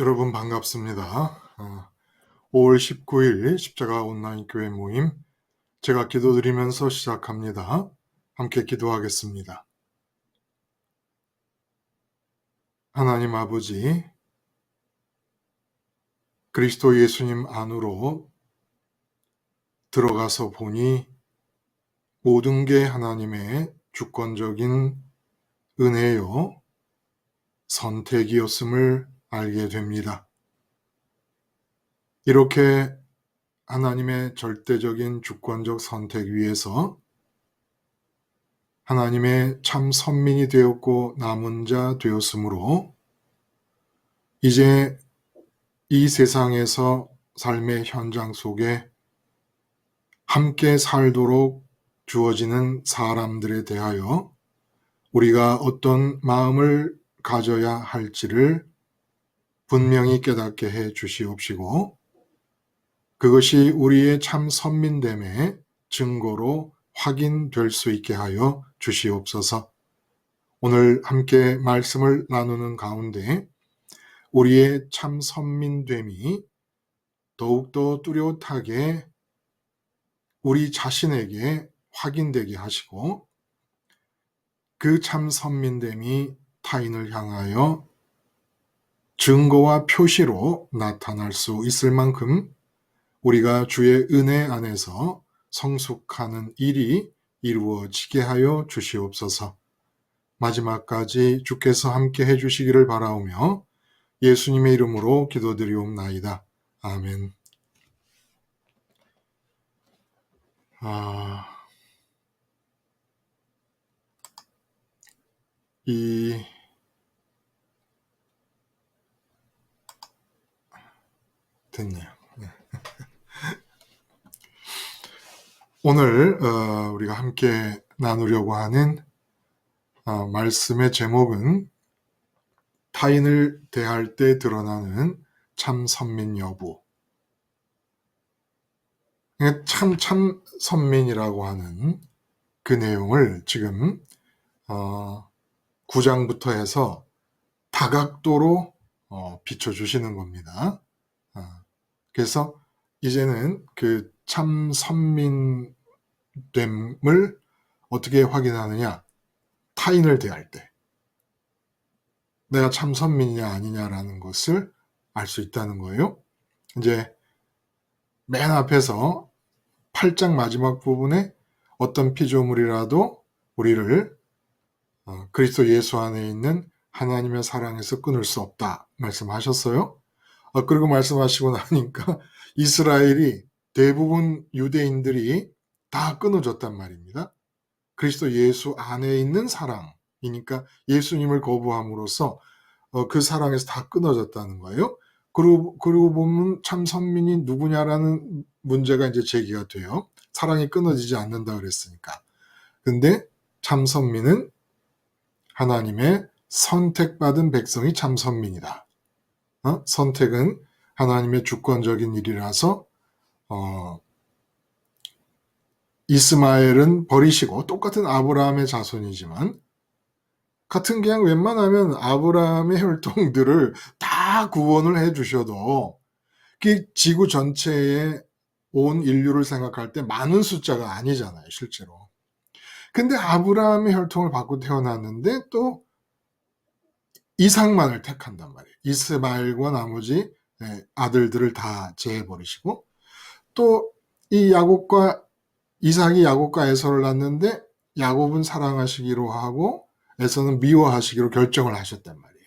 여러분 반갑습니다. 5월 19일 십자가 온라인 교회 모임 제가 기도드리면서 시작합니다. 함께 기도하겠습니다. 하나님 아버지, 그리스도 예수님 안으로 들어가서 보니 모든 게 하나님의 주권적인 은혜요, 선택이었음을 알게 됩니다. 이렇게 하나님의 절대적인 주권적 선택 위에서 하나님의 참 선민이 되었고 남은 자 되었으므로 이제 이 세상에서 삶의 현장 속에 함께 살도록 주어지는 사람들에 대하여 우리가 어떤 마음을 가져야 할지를 분명히 깨닫게 해 주시옵시고, 그것이 우리의 참 선민됨의 증거로 확인될 수 있게 하여 주시옵소서. 오늘 함께 말씀을 나누는 가운데 우리의 참 선민됨이 더욱더 뚜렷하게 우리 자신에게 확인되게 하시고, 그 참 선민됨이 타인을 향하여 증거와 표시로 나타날 수 있을 만큼 우리가 주의 은혜 안에서 성숙하는 일이 이루어지게 하여 주시옵소서. 마지막까지 주께서 함께 해주시기를 바라오며 예수님의 이름으로 기도드리옵나이다. 아멘. 됐네요. 오늘 우리가 함께 나누려고 하는 말씀의 제목은 타인을 대할 때 드러나는 참 선민 여부. 참 선민이라고 하는 그 내용을 지금 9장부터 해서 다각도로 비춰주시는 겁니다. 그래서 이제는 그 참 선민됨을 어떻게 확인하느냐? 타인을 대할 때 내가 참 선민이냐 아니냐라는 것을 알 수 있다는 거예요. 이제 맨 앞에서 8장 마지막 부분에 어떤 피조물이라도 우리를 그리스도 예수 안에 있는 하나님의 사랑에서 끊을 수 없다 말씀하셨어요. 그리고 말씀하시고 나니까 이스라엘이 대부분 유대인들이 다 끊어졌단 말입니다. 그리스도 예수 안에 있는 사랑이니까 예수님을 거부함으로써 그 사랑에서 다 끊어졌다는 거예요. 그리고 보면 참 선민이 누구냐라는 문제가 이제 제기가 돼요. 사랑이 끊어지지 않는다 그랬으니까. 근데 참 선민은 하나님의 선택받은 백성이 참 선민이다. 선택은 하나님의 주권적인 일이라서 이스마엘은 버리시고 똑같은 아브라함의 자손이지만 같은 그냥 웬만하면 아브라함의 혈통들을 다 구원을 해주셔도 그 지구 전체에 온 인류를 생각할 때 많은 숫자가 아니잖아요, 실제로. 근데 아브라함의 혈통을 받고 태어났는데 또 이삭만을 택한단 말이에요. 이스마엘과 나머지 아들들을 다 제해버리시고, 또 이 이삭이 야곱과 에서를 낳는데 야곱은 사랑하시기로 하고 에서는 미워하시기로 결정을 하셨단 말이에요.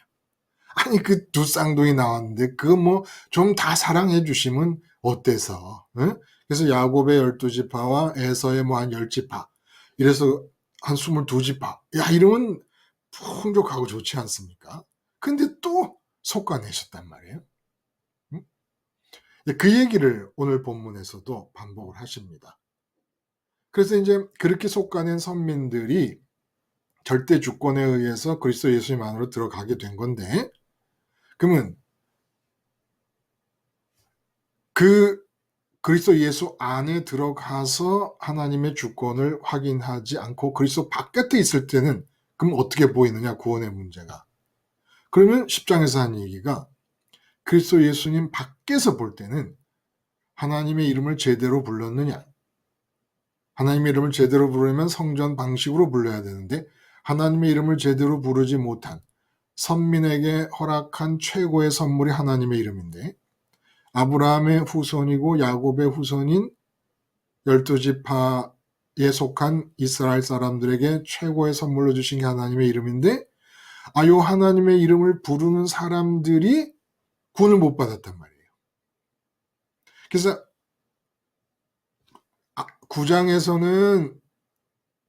아니 그 두 쌍둥이 나왔는데 그거 뭐 좀 다 사랑해 주시면 어때서? 응? 그래서 야곱의 12지파와 에서의 뭐 한 10지파, 이래서 한 22지파. 야, 이러면 풍족하고 좋지 않습니까? 근데 또 솎아내셨단 말이에요. 응? 그 얘기를 오늘 본문에서도 반복을 하십니다. 그래서 이제 그렇게 솎아낸 선민들이 절대 주권에 의해서 그리스도 예수님 안으로 들어가게 된 건데, 그러면 그 그리스도 예수 안에 들어가서 하나님의 주권을 확인하지 않고 그리스도 바깥에 있을 때는 그럼 어떻게 보이느냐, 구원의 문제가. 그러면 10장에서 한 얘기가 그리스도 예수님 밖에서 볼 때는 하나님의 이름을 제대로 불렀느냐? 하나님의 이름을 제대로 부르면 성전 방식으로 불러야 되는데 하나님의 이름을 제대로 부르지 못한 선민에게 허락한 최고의 선물이 하나님의 이름인데 아브라함의 후손이고 야곱의 후손인 12지파에 속한 이스라엘 사람들에게 최고의 선물로 주신 게 하나님의 이름인데 요 하나님의 이름을 부르는 사람들이 구원을 못 받았단 말이에요. 그래서 9장에서는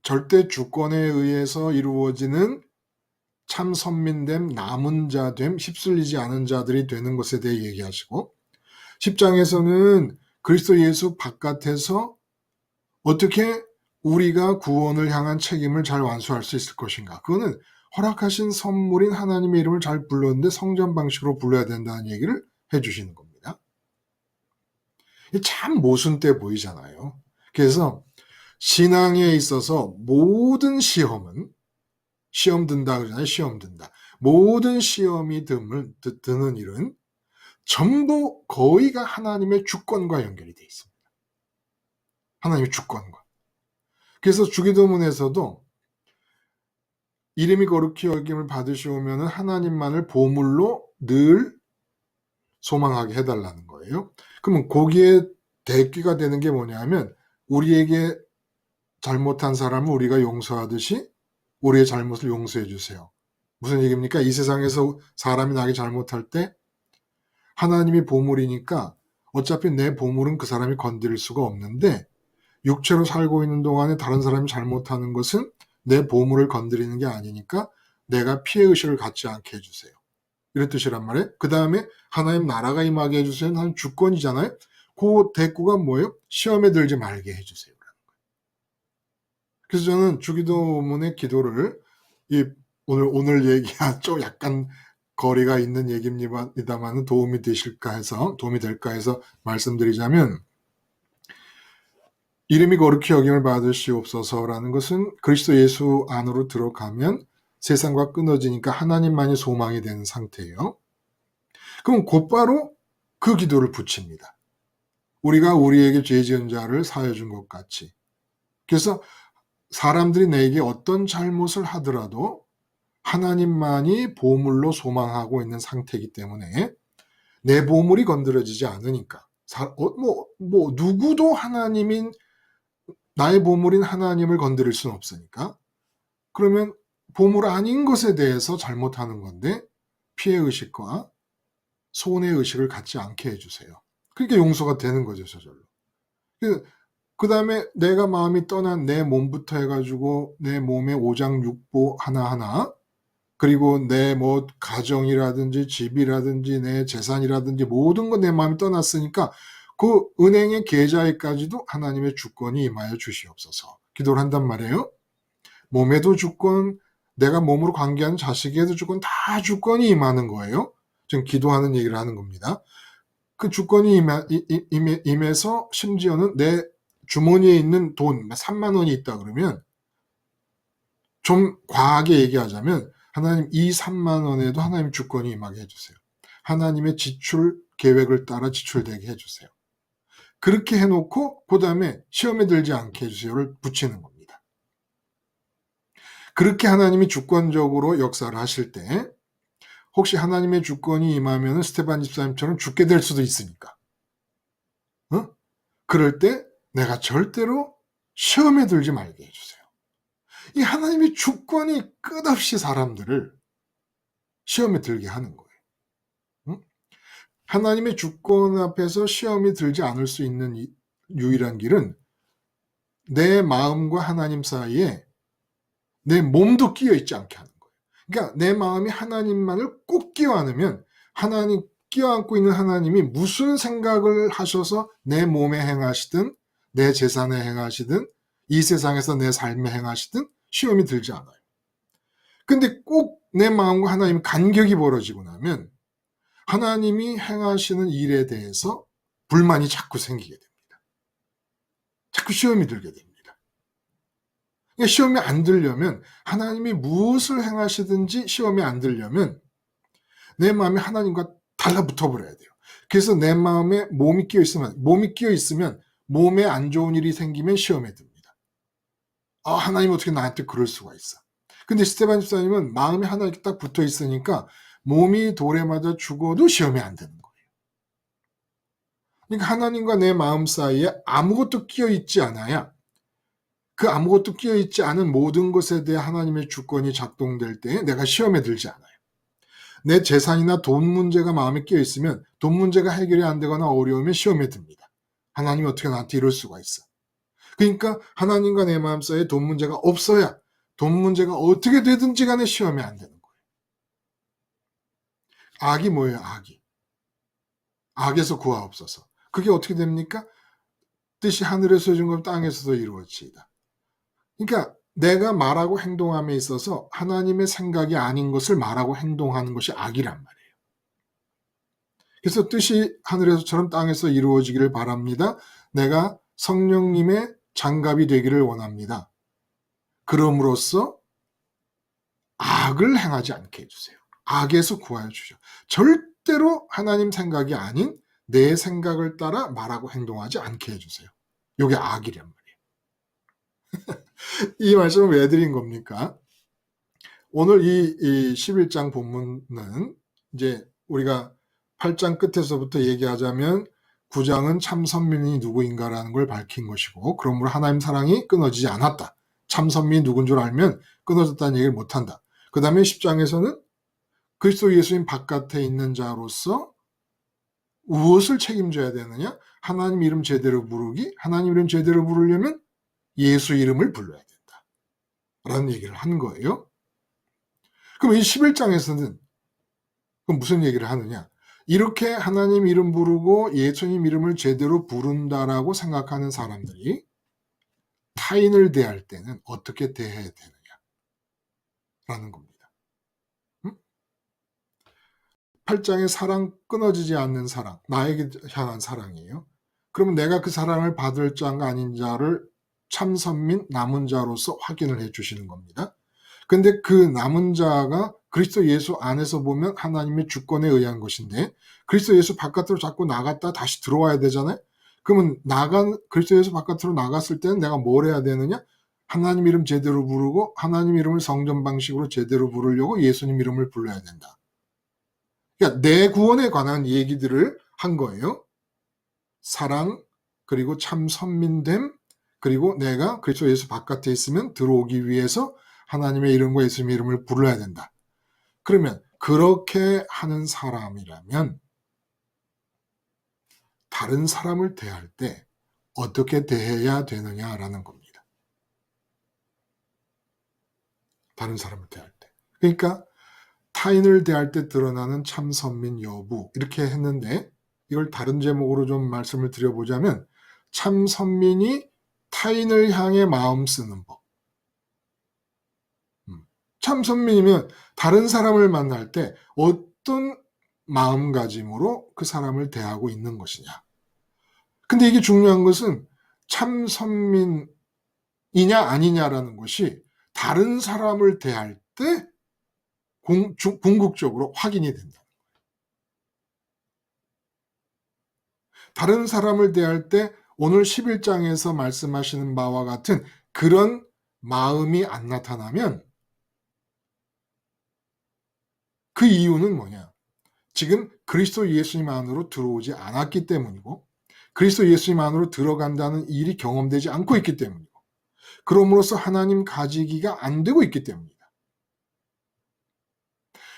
절대 주권에 의해서 이루어지는 참 선민됨, 남은 자됨, 휩쓸리지 않은 자들이 되는 것에 대해 얘기하시고 10장에서는 그리스도 예수 바깥에서 어떻게 우리가 구원을 향한 책임을 잘 완수할 수 있을 것인가. 그거는 허락하신 선물인 하나님의 이름을 잘 불렀는데 성전 방식으로 불러야 된다는 얘기를 해주시는 겁니다. 참 모순돼 보이잖아요. 그래서 신앙에 있어서 모든 시험은 시험 든다 그러잖아요. 시험 든다. 모든 시험이 드는 일은 전부 거의가 하나님의 주권과 연결이 돼 있습니다. 하나님의 주권과. 그래서 주기도문에서도 이름이 거룩히 여김을 받으시오면 하나님만을 보물로 늘 소망하게 해달라는 거예요. 그러면 거기에 대귀가 되는 게 뭐냐면 우리에게 잘못한 사람을 우리가 용서하듯이 우리의 잘못을 용서해 주세요. 무슨 얘기입니까? 이 세상에서 사람이 나에게 잘못할 때 하나님이 보물이니까 어차피 내 보물은 그 사람이 건드릴 수가 없는데 육체로 살고 있는 동안에 다른 사람이 잘못하는 것은 내 보물을 건드리는 게 아니니까 내가 피해의식을 갖지 않게 해주세요. 이런 뜻이란 말이에요. 그 다음에 하나님 나라가 임하게 해주세요. 하나님 주권이잖아요. 그 대꾸가 뭐예요? 시험에 들지 말게 해주세요. 그래서 저는 주기도문의 기도를 오늘 얘기와 좀 약간 거리가 있는 얘기입니다만 도움이 될까 해서 말씀드리자면 이름이 거룩히 여김을 받으시옵소서라는 것은 그리스도 예수 안으로 들어가면 세상과 끊어지니까 하나님만이 소망이 되는 상태예요. 그럼 곧바로 그 기도를 붙입니다. 우리가 우리에게 죄 지은 자를 사하여 준 것 같이. 그래서 사람들이 내게 어떤 잘못을 하더라도 하나님만이 보물로 소망하고 있는 상태이기 때문에 내 보물이 건드려지지 않으니까 누구도 나의 보물인 하나님을 건드릴 수는 없으니까 그러면 보물 아닌 것에 대해서 잘못하는 건데 피해의식과 손해의식을 갖지 않게 해주세요. 그러니까 용서가 되는 거죠. 저절로. 그 다음에 내가 마음이 떠난 내 몸부터 해가지고 내 몸의 오장육부 하나하나 그리고 내 가정이라든지 집이라든지 내 재산이라든지 모든 건 내 마음이 떠났으니까 그 은행의 계좌에까지도 하나님의 주권이 임하여 주시옵소서. 기도를 한단 말이에요. 몸에도 주권, 내가 몸으로 관계하는 자식에도 주권, 다 주권이 임하는 거예요. 지금 기도하는 얘기를 하는 겁니다. 그 주권이 임해서 심지어는 내 주머니에 있는 돈 3만 원이 있다 그러면 좀 과하게 얘기하자면 하나님 이 3만 원에도 하나님 주권이 임하게 해주세요. 하나님의 지출 계획을 따라 지출되게 해주세요. 그렇게 해놓고 그 다음에 시험에 들지 않게 해주세요를 붙이는 겁니다. 그렇게 하나님이 주권적으로 역사를 하실 때 혹시 하나님의 주권이 임하면 스테반 집사님처럼 죽게 될 수도 있으니까 그럴 때 내가 절대로 시험에 들지 말게 해주세요. 이 하나님의 주권이 끝없이 사람들을 시험에 들게 하는 거예요. 하나님의 주권 앞에서 시험이 들지 않을 수 있는 유일한 길은 내 마음과 하나님 사이에 내 몸도 끼어 있지 않게 하는 거예요. 그러니까 내 마음이 하나님만을 꼭 끼어 안으면 끼어 안고 있는 하나님이 무슨 생각을 하셔서 내 몸에 행하시든 내 재산에 행하시든 이 세상에서 내 삶에 행하시든 시험이 들지 않아요. 근데 꼭 내 마음과 하나님 간격이 벌어지고 나면 하나님이 행하시는 일에 대해서 불만이 자꾸 생기게 됩니다. 자꾸 시험이 들게 됩니다. 그러니까 시험이 안 들려면 하나님이 무엇을 행하시든지 시험이 안 들려면 내 마음이 하나님과 달라붙어 버려야 돼요. 그래서 내 마음에 몸이 끼어 있으면 몸에 안 좋은 일이 생기면 시험에 듭니다. 하나님 어떻게 나한테 그럴 수가 있어. 근데 스테반 집사님은 마음에 하나 이렇게 딱 붙어 있으니까 몸이 돌에 맞아 죽어도 시험에 안 되는 거예요. 그러니까 하나님과 내 마음 사이에 아무것도 끼어 있지 않아야, 그 아무것도 끼어 있지 않은 모든 것에 대해 하나님의 주권이 작동될 때 내가 시험에 들지 않아요. 내 재산이나 돈 문제가 마음에 끼어 있으면 돈 문제가 해결이 안 되거나 어려우면 시험에 듭니다. 하나님이 어떻게 나한테 이럴 수가 있어. 그러니까 하나님과 내 마음 사이에 돈 문제가 없어야 돈 문제가 어떻게 되든지 간에 시험에 안 되는 거예요. 악이 뭐예요? 악에서 구하옵소서. 그게 어떻게 됩니까? 뜻이 하늘에서 이룬 것 땅에서도 이루어지이다. 그러니까 내가 말하고 행동함에 있어서 하나님의 생각이 아닌 것을 말하고 행동하는 것이 악이란 말이에요. 그래서 뜻이 하늘에서처럼 땅에서 이루어지기를 바랍니다. 내가 성령님의 장갑이 되기를 원합니다. 그럼으로써 악을 행하지 않게 해주세요. 악에서 구하여 주죠. 절대로 하나님 생각이 아닌 내 생각을 따라 말하고 행동하지 않게 해주세요. 이게 악이란 말이에요. 이 말씀을 왜 드린 겁니까? 오늘 이 11장 본문은 이제 우리가 8장 끝에서부터 얘기하자면 9장은 참 선민이 누구인가라는 걸 밝힌 것이고, 그러므로 하나님 사랑이 끊어지지 않았다. 참 선민이 누군 줄 알면 끊어졌다는 얘기를 못한다. 그 다음에 10장에서는 그리스도 예수님 바깥에 있는 자로서 무엇을 책임져야 되느냐? 하나님 이름 제대로 부르기. 하나님 이름 제대로 부르려면 예수 이름을 불러야 된다. 라는 얘기를 한 거예요. 그럼 이 11장에서는 그럼 무슨 얘기를 하느냐? 이렇게 하나님 이름 부르고 예수님 이름을 제대로 부른다라고 생각하는 사람들이 타인을 대할 때는 어떻게 대해야 되느냐라는 겁니다. 8장의 사랑, 끊어지지 않는 사랑, 나에게 향한 사랑이에요. 그러면 내가 그 사랑을 받을 자가 아닌 자를 참 선민, 남은 자로서 확인을 해 주시는 겁니다. 근데 그 남은 자가 그리스도 예수 안에서 보면 하나님의 주권에 의한 것인데, 그리스도 예수 바깥으로 자꾸 나갔다 다시 들어와야 되잖아요. 그러면 그리스도 예수 바깥으로 나갔을 때는 내가 뭘 해야 되느냐? 하나님 이름 제대로 부르고 하나님 이름을 성전 방식으로 제대로 부르려고 예수님 이름을 불러야 된다. 그러니까 내 구원에 관한 얘기들을 한 거예요. 사랑, 그리고 참 선민됨, 그리고 내가 그리스도 예수 바깥에 있으면 들어오기 위해서 하나님의 이름과 예수님의 이름을 불러야 된다. 그러면 그렇게 하는 사람이라면 다른 사람을 대할 때 어떻게 대해야 되느냐라는 겁니다. 다른 사람을 대할 때. 그러니까 타인을 대할 때 드러나는 참 선민 여부, 이렇게 했는데, 이걸 다른 제목으로 좀 말씀을 드려보자면 참 선민이 타인을 향해 마음 쓰는 법. 참 선민이면 다른 사람을 만날 때 어떤 마음가짐으로 그 사람을 대하고 있는 것이냐. 근데 이게 중요한 것은 참 선민이냐 아니냐라는 것이 다른 사람을 대할 때 궁극적으로 확인이 된다. 다른 사람을 대할 때 오늘 11장에서 말씀하시는 바와 같은 그런 마음이 안 나타나면 그 이유는 뭐냐? 지금 그리스도 예수님 안으로 들어오지 않았기 때문이고, 그리스도 예수님 안으로 들어간다는 일이 경험되지 않고 있기 때문이고, 그럼으로써 하나님 가지기가 안 되고 있기 때문이다.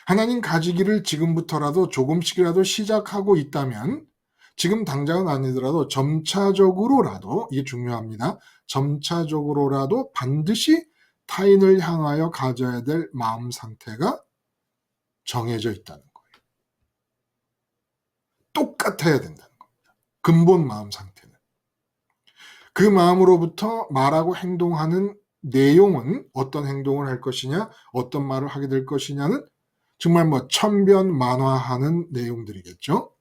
하나님 가지기를 지금부터라도 조금씩이라도 시작하고 있다면, 지금 당장은 아니더라도 점차적으로라도, 이게 중요합니다. 점차적으로라도 반드시 타인을 향하여 가져야 될 마음 상태가 정해져 있다는 거예요. 똑같아야 된다는 겁니다. 근본 마음 상태는. 그 마음으로부터 말하고 행동하는 내용은 어떤 행동을 할 것이냐, 어떤 말을 하게 될 것이냐는 정말 천변만화하는 내용들이겠죠.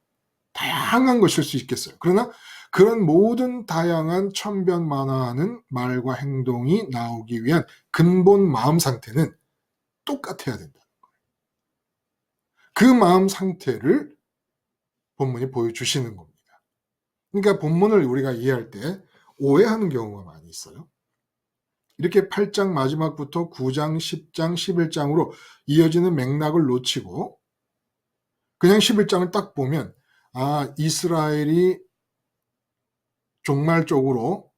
다양한 것일 수 있겠어요. 그러나 그런 모든 다양한 천변만화하는 말과 행동이 나오기 위한 근본 마음 상태는 똑같아야 된다는 거예요. 그 마음 상태를 본문이 보여주시는 겁니다. 그러니까 본문을 우리가 이해할 때 오해하는 경우가 많이 있어요. 이렇게 8장 마지막부터 9장, 10장, 11장으로 이어지는 맥락을 놓치고 그냥 11장을 딱 보면 이스라엘이 종말적으로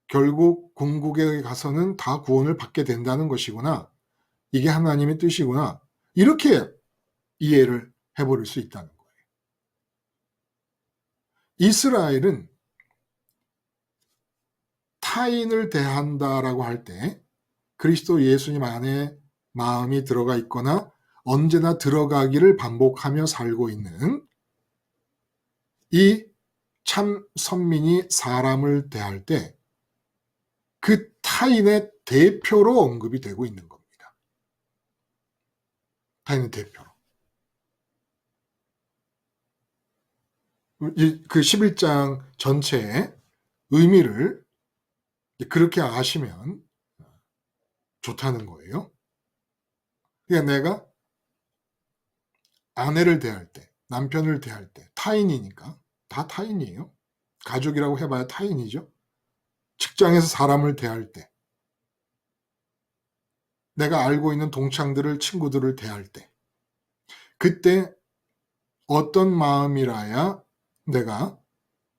결국 궁극에 가서는 다 구원을 받게 된다는 것이구나. 이게 하나님의 뜻이구나. 이렇게 이해를 해버릴 수 있다는 거예요. 이스라엘은 타인을 대한다라고 할 때 그리스도 예수님 안에 마음이 들어가 있거나 언제나 들어가기를 반복하며 살고 있는 이 참 선민이 사람을 대할 때 그 타인의 대표로 언급이 되고 있는 겁니다. 타인의 대표로. 그 11장 전체의 의미를 그렇게 아시면 좋다는 거예요. 그러니까 내가 아내를 대할 때, 남편을 대할 때, 타인이니까 다 타인이에요. 가족이라고 해봐야 타인이죠. 직장에서 사람을 대할 때, 내가 알고 있는 동창들을, 친구들을 대할 때, 그때 어떤 마음이라야 내가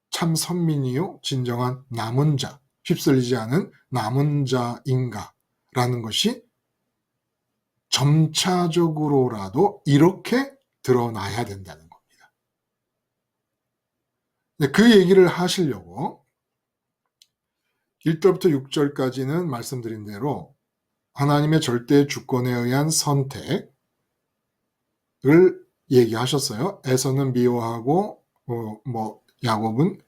참 선민이요, 진정한 남은 자, 휩쓸리지 않은 남은 자인가라는 것이 점차적으로라도 이렇게 드러나야 된다는 겁니다. 그 얘기를 하시려고 1절부터 6절까지는 말씀드린 대로 하나님의 절대 주권에 의한 선택을 얘기하셨어요. 에서는 미워하고 야곱은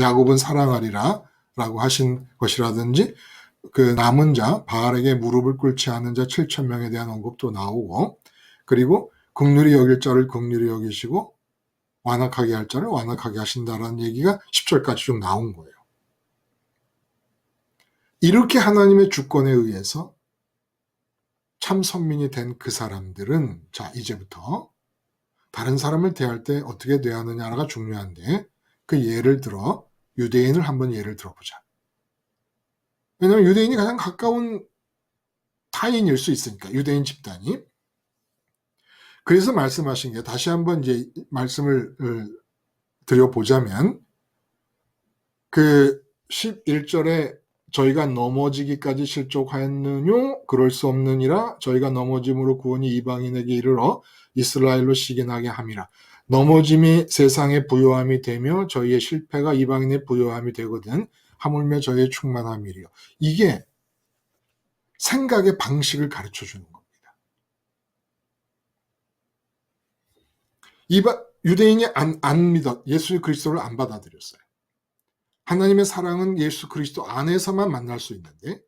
야곱은 사랑하리라 라고 하신 것이라든지 그 남은 자 바알에게 무릎을 꿇지 않은 자 7,000명에 대한 언급도 나오고 그리고 긍휼히 여길 자를 긍휼히 여기시고 완악하게 할 자를 완악하게 하신다라는 얘기가 10절까지 쭉 나온 거예요. 이렇게 하나님의 주권에 의해서 참 선민이 된 그 사람들은 자 이제부터 다른 사람을 대할 때 어떻게 대하느냐가 중요한데 그 예를 들어 유대인을 한번 예를 들어보자. 왜냐하면 유대인이 가장 가까운 타인일 수 있으니까 유대인 집단이. 그래서 말씀하신 게 다시 한번 이제 말씀을 드려보자면 그 11절에 저희가 넘어지기까지 실족하였느뇨 그럴 수 없느니라 저희가 넘어짐으로 구원이 이방인에게 이르러 이스라엘로 시기나게 함이라. 넘어짐이 세상의 부요함이 되며 저희의 실패가 이방인의 부요함이 되거든 하물며 저희의 충만함이리요. 이게 생각의 방식을 가르쳐 주는 겁니다. 유대인이 안 믿어 예수 그리스도를 안 받아들였어요. 하나님의 사랑은 예수 그리스도 안에서만 만날 수 있는데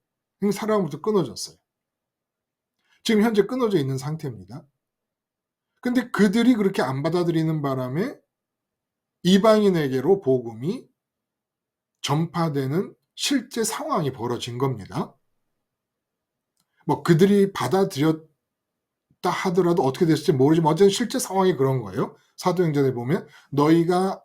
사랑으로부터 끊어졌어요. 지금 현재 끊어져 있는 상태입니다. 근데 그들이 그렇게 안 받아들이는 바람에 이방인에게로 복음이 전파되는 실제 상황이 벌어진 겁니다. 그들이 받아들였다 하더라도 어떻게 됐을지 모르지만 어쨌든 실제 상황이 그런 거예요. 사도행전에 보면 너희가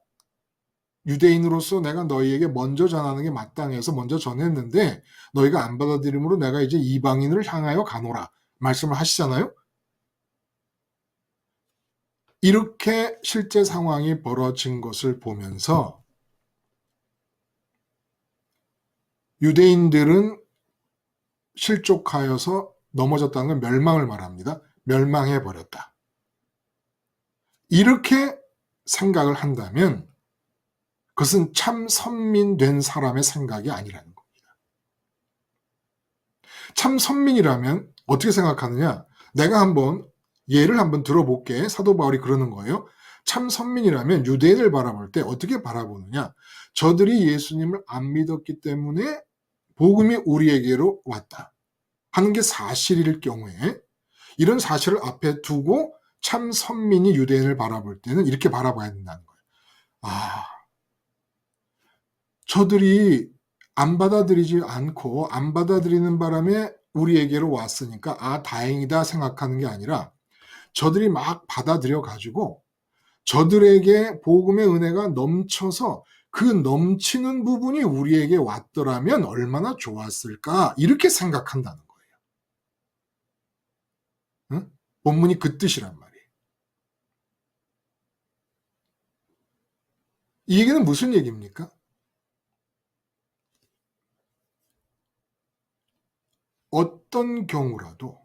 유대인으로서 내가 너희에게 먼저 전하는 게 마땅해서 먼저 전했는데 너희가 안 받아들임으로 내가 이제 이방인을 향하여 가노라 말씀을 하시잖아요. 이렇게 실제 상황이 벌어진 것을 보면서 유대인들은 실족하여서 넘어졌다는 건 멸망을 말합니다. 멸망해버렸다. 이렇게 생각을 한다면 그것은 참 선민된 사람의 생각이 아니라는 겁니다. 참 선민이라면 어떻게 생각하느냐? 내가 예를 한번 들어볼게. 사도 바울이 그러는 거예요. 참 선민이라면 유대인을 바라볼 때 어떻게 바라보느냐? 저들이 예수님을 안 믿었기 때문에 복음이 우리에게로 왔다 하는 게 사실일 경우에 이런 사실을 앞에 두고 참 선민이 유대인을 바라볼 때는 이렇게 바라봐야 된다는 거예요. 저들이 안 받아들이지 않고 안 받아들이는 바람에 우리에게로 왔으니까 다행이다 생각하는 게 아니라 저들이 막 받아들여 가지고 저들에게 복음의 은혜가 넘쳐서 그 넘치는 부분이 우리에게 왔더라면 얼마나 좋았을까, 이렇게 생각한다는 거예요. 응? 본문이 그 뜻이란 말이에요. 이 얘기는 무슨 얘기입니까? 어떤 경우라도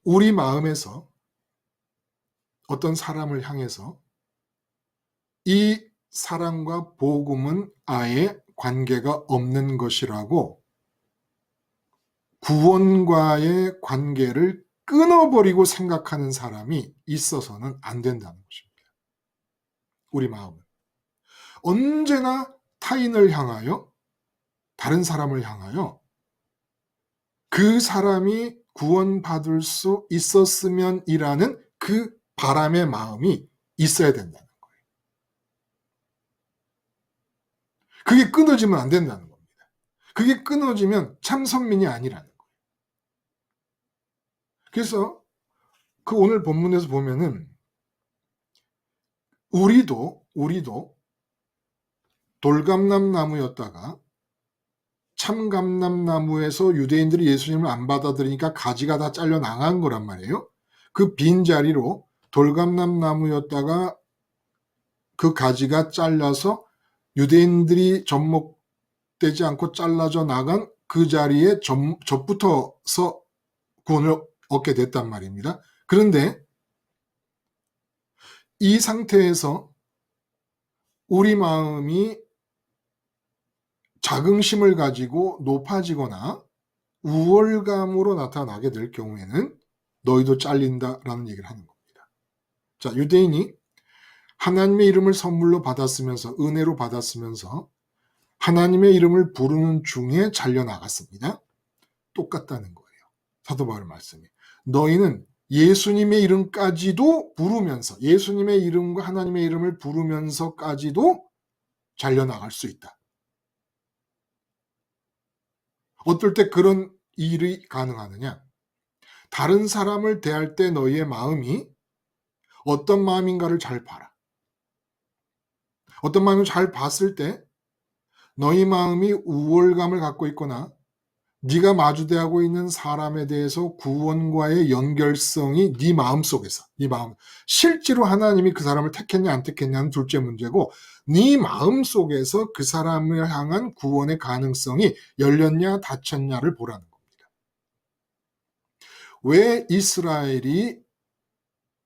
우리 마음에서 어떤 사람을 향해서 이 사람과 복음은 아예 관계가 없는 것이라고 구원과의 관계를 끊어버리고 생각하는 사람이 있어서는 안 된다는 것입니다. 우리 마음은 언제나 타인을 향하여, 다른 사람을 향하여 그 사람이 구원받을 수 있었으면이라는 그 바람의 마음이 있어야 된다는 거예요. 그게 끊어지면 안 된다는 겁니다. 그게 끊어지면 참 선민이 아니라는 거예요. 그래서 그 오늘 본문에서 보면은 우리도 돌감람나무였다가 참감람나무에서 유대인들이 예수님을 안 받아들이니까 가지가 다 잘려 나간 거란 말이에요. 그 빈자리로 돌감람나무였다가 그 가지가 잘려서 유대인들이 접목되지 않고 잘라져 나간 그 자리에 접붙어서 구원을 얻게 됐단 말입니다. 그런데 이 상태에서 우리 마음이 자긍심을 가지고 높아지거나 우월감으로 나타나게 될 경우에는 너희도 잘린다라는 얘기를 하는 겁니다. 자, 유대인이 하나님의 이름을 선물로 받았으면서, 은혜로 받았으면서 하나님의 이름을 부르는 중에 잘려나갔습니다. 똑같다는 거예요. 사도 바울 말씀이. 너희는 예수님의 이름까지도 부르면서, 예수님의 이름과 하나님의 이름을 부르면서까지도 잘려나갈 수 있다. 어떨 때 그런 일이 가능하느냐? 다른 사람을 대할 때 너희의 마음이 어떤 마음인가를 잘 봐라. 어떤 마음을 잘 봤을 때 너희 마음이 우월감을 갖고 있거나 네가 마주대하고 있는 사람에 대해서 구원과의 연결성이 네 마음속에서, 네 마음, 실제로 하나님이 그 사람을 택했냐 안 택했냐는 둘째 문제고, 네 마음속에서 그 사람을 향한 구원의 가능성이 열렸냐 닫혔냐를 보라는 겁니다. 왜 이스라엘이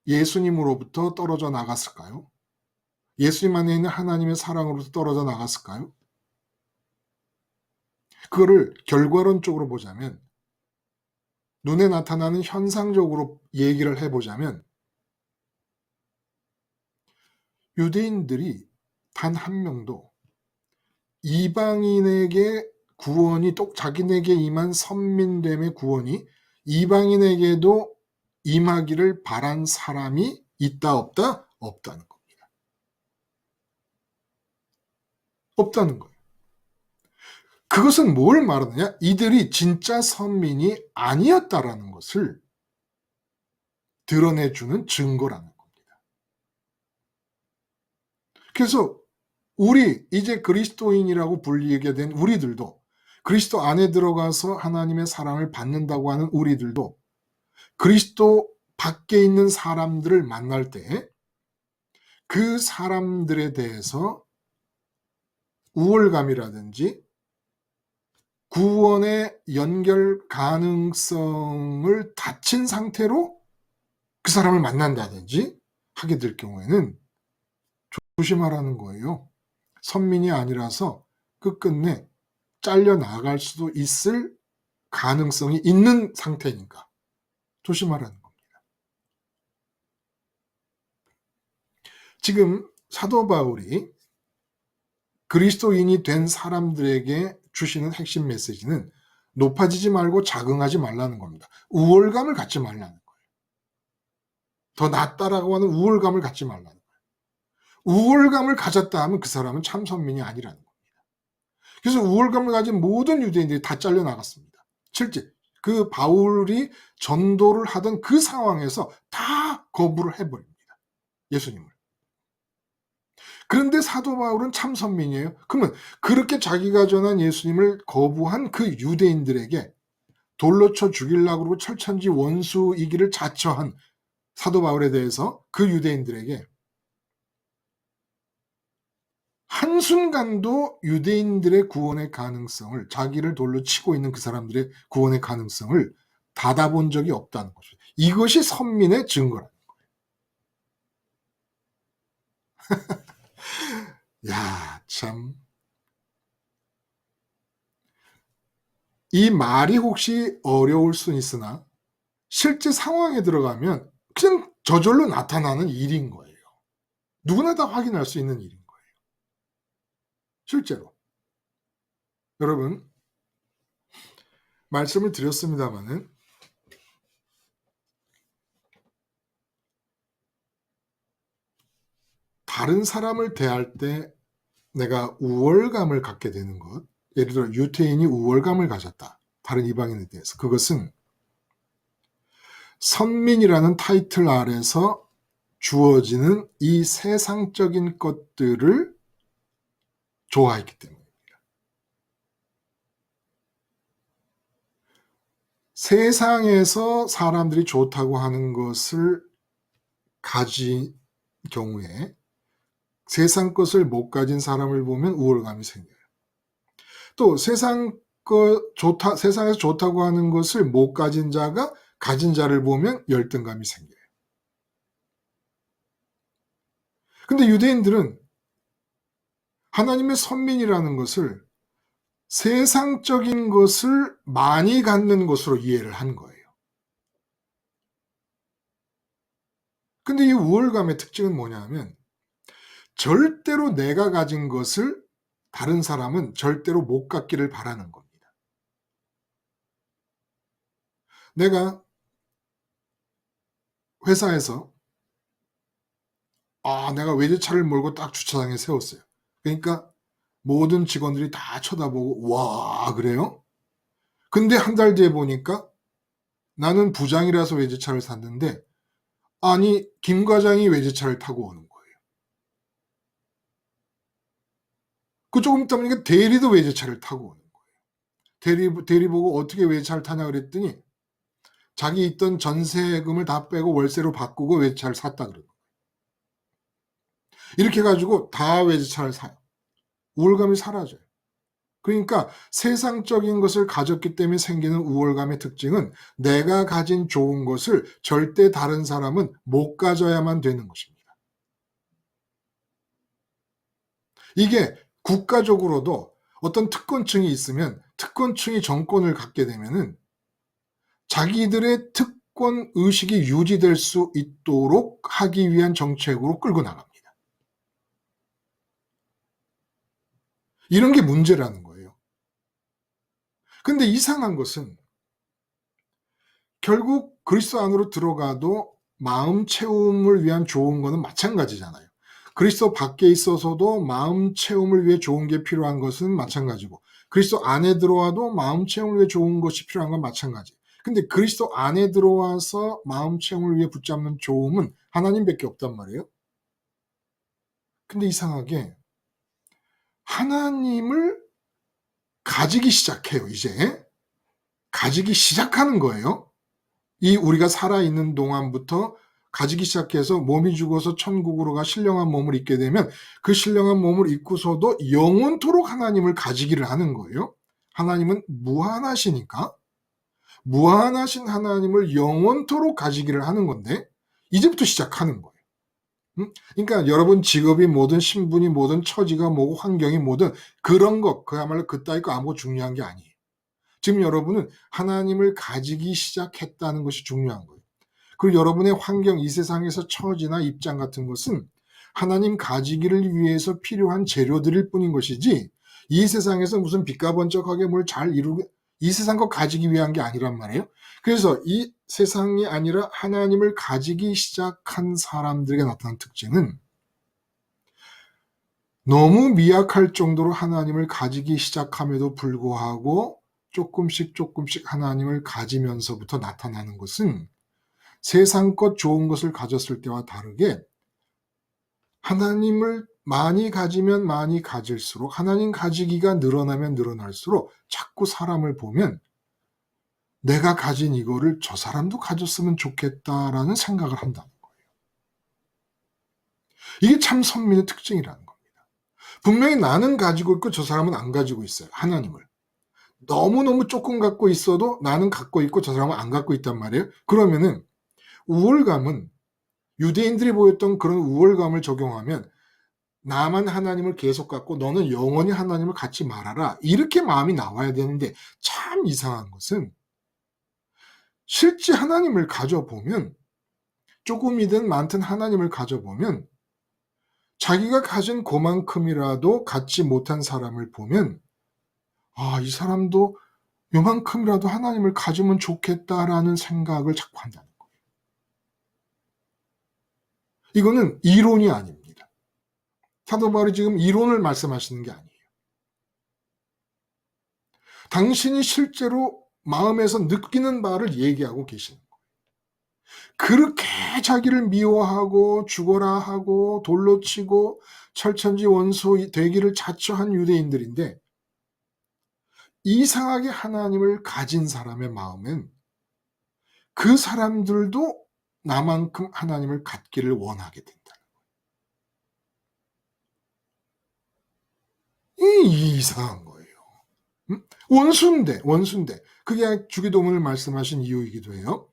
예수님으로부터 떨어져 나갔을까요? 예수님 안에 있는 하나님의 사랑으로부터 떨어져 나갔을까요? 그거를 결과론적으로 보자면, 눈에 나타나는 현상적으로 얘기를 해보자면, 유대인들이 단 한 명도 이방인에게 구원이, 또 자기네게 임한 선민됨의 구원이 이방인에게도 임하기를 바란 사람이 있다 없다? 없다는 겁니다. 없다는 거예요. 그것은 뭘 말하느냐? 이들이 진짜 선민이 아니었다라는 것을 드러내주는 증거라는 겁니다. 그래서 우리 이제 그리스도인이라고 불리게 된 우리들도, 그리스도 안에 들어가서 하나님의 사랑을 받는다고 하는 우리들도 그리스도 밖에 있는 사람들을 만날 때 그 사람들에 대해서 우월감이라든지 구원의 연결 가능성을 닫힌 상태로 그 사람을 만난다든지 하게 될 경우에는 조심하라는 거예요. 선민이 아니라서 끝끝내 잘려나갈 수도 있을 가능성이 있는 상태니까 조심하라는 겁니다. 지금 사도 바울이 그리스도인이 된 사람들에게 주시는 핵심 메시지는 높아지지 말고 자긍하지 말라는 겁니다. 우월감을 갖지 말라는 거예요. 더 낫다라고 하는 우월감을 갖지 말라는 거예요. 우월감을 가졌다 하면 그 사람은 참 선민이 아니라는 겁니다. 그래서 우월감을 가진 모든 유대인들이 다 잘려나갔습니다. 실제 그 바울이 전도를 하던 그 상황에서 다 거부를 해버립니다. 예수님을. 그런데 사도 바울은 참 선민이에요. 그러면 그렇게 자기가 전한 예수님을 거부한 그 유대인들에게 돌로 쳐 죽이려고 그러고 철천지 원수이기를 자처한 사도 바울에 대해서 그 유대인들에게 한순간도 유대인들의 구원의 가능성을, 자기를 돌로 치고 있는 그 사람들의 구원의 가능성을 닫아본 적이 없다는 거죠. 이것이 선민의 증거라는 거예요. 야, 참. 이 말이 혹시 어려울 수는 있으나 실제 상황에 들어가면 그냥 저절로 나타나는 일인 거예요. 누구나 다 확인할 수 있는 일인 거예요. 실제로. 여러분, 말씀을 드렸습니다마는 다른 사람을 대할 때 내가 우월감을 갖게 되는 것, 예를 들어 유태인이 우월감을 가졌다. 다른 이방인에 대해서. 그것은 선민이라는 타이틀 아래서 주어지는 이 세상적인 것들을 좋아했기 때문입니다. 세상에서 사람들이 좋다고 하는 것을 가진 경우에 세상 것을 못 가진 사람을 보면 우월감이 생겨요. 또 세상에서 좋다고 하는 것을 못 가진 자가 가진 자를 보면 열등감이 생겨요. 근데 유대인들은 하나님의 선민이라는 것을 세상적인 것을 많이 갖는 것으로 이해를 한 거예요. 근데 이 우월감의 특징은 뭐냐면 절대로 내가 가진 것을 다른 사람은 절대로 못 갖기를 바라는 겁니다. 내가 회사에서 내가 외제차를 몰고 딱 주차장에 세웠어요. 그러니까 모든 직원들이 다 쳐다보고 와 그래요? 근데 한 달 뒤에 보니까 나는 부장이라서 외제차를 샀는데 아니 김 과장이 외제차를 타고 오는 거예요. 그 조금 있다 보니까 대리도 외제차를 타고 오는 거예요. 대리 보고 어떻게 외제차를 타냐 그랬더니 자기 있던 전세금을 다 빼고 월세로 바꾸고 외제차를 샀다 그러는 거예요. 이렇게 해가지고 다 외제차를 사요. 우월감이 사라져요. 그러니까 세상적인 것을 가졌기 때문에 생기는 우월감의 특징은 내가 가진 좋은 것을 절대 다른 사람은 못 가져야만 되는 것입니다. 이게 국가적으로도 어떤 특권층이 있으면 특권층이 정권을 갖게 되면은 자기들의 특권 의식이 유지될 수 있도록 하기 위한 정책으로 끌고 나갑니다. 이런 게 문제라는 거예요. 근데 이상한 것은 결국 그리스도 안으로 들어가도 마음 채움을 위한 좋은 거는 마찬가지잖아요. 그리스도 밖에 있어서도 마음 채움을 위해 좋은 게 필요한 것은 마찬가지고 그리스도 안에 들어와도 마음 채움을 위해 좋은 것이 필요한 건 마찬가지. 근데 그리스도 안에 들어와서 마음 채움을 위해 붙잡는 좋음은 하나님밖에 없단 말이에요. 근데 이상하게 하나님을 가지기 시작해요. 이제 가지기 시작하는 거예요. 이 우리가 살아있는 동안부터 가지기 시작해서 몸이 죽어서 천국으로 가 신령한 몸을 입게 되면 그 신령한 몸을 입고서도 영원토록 하나님을 가지기를 하는 거예요. 하나님은 무한하시니까 무한하신 하나님을 영원토록 가지기를 하는 건데 이제부터 시작하는 거예요. 그러니까 여러분 직업이 뭐든 신분이 뭐든 처지가 뭐고 환경이 뭐든 그런 것 그야말로 그따위 거 아무것도 중요한 게 아니에요. 지금 여러분은 하나님을 가지기 시작했다는 것이 중요한 거예요. 그리고 여러분의 환경, 이 세상에서 처지나 입장 같은 것은 하나님 가지기를 위해서 필요한 재료들일 뿐인 것이지 이 세상에서 무슨 빛과 번쩍하게 뭘 잘 이루고 이 세상 거 가지기 위한 게 아니란 말이에요. 그래서 이 세상이 아니라 하나님을 가지기 시작한 사람들에게 나타난 특징은 너무 미약할 정도로 하나님을 가지기 시작함에도 불구하고 조금씩 조금씩 하나님을 가지면서부터 나타나는 것은 세상 것 좋은 것을 가졌을 때와 다르게 하나님을 많이 가지면 많이 가질수록 하나님 가지기가 늘어나면 늘어날수록 자꾸 사람을 보면 '내가 가진 이거를 저 사람도 가졌으면 좋겠다.'라는 생각을 한다는 거예요. 이게 참 선민의 특징이라는 겁니다. 분명히 나는 가지고 있고 저 사람은 안 가지고 있어요, 하나님을. 너무너무 쪼끔 갖고 있어도 나는 갖고 있고 저 사람은 안 갖고 있단 말이에요. 그러면은 우월감은 유대인들이 보였던 그런 우월감을 적용하면 '나만 하나님을 계속 갖고 너는 영원히 하나님을 갖지 말아라.' 이렇게 마음이 나와야 되는데 참 이상한 것은 실제 하나님을 가져보면 쪼금이든 많든 하나님을 가져보면 자기가 가진 고만큼이라도 갖지 못한 사람을 보면 '아 이 사람도 요만큼이라도 하나님을 가지면 좋겠다.'라는 생각을 자꾸 한다는 거예요. 이거는 이론이 아닙니다. 사도 바울이 지금 이론을 말씀하시는 게 아니에요. 당신이 실제로 마음에서 느끼는 바를 얘기하고 계시는 거예요. 그렇게 자기를 미워하고 죽어라 하고 돌로 치고 철천지 원수 되기를 자처한 유대인들인데 이상하게 하나님을 가진 사람의 마음은 그 사람들도 나만큼 하나님을 갖기를 원하게 된다는 거예요. 이 이상한 거예요. 원수인데 그게 주기도문을 말씀하신 이유이기도 해요.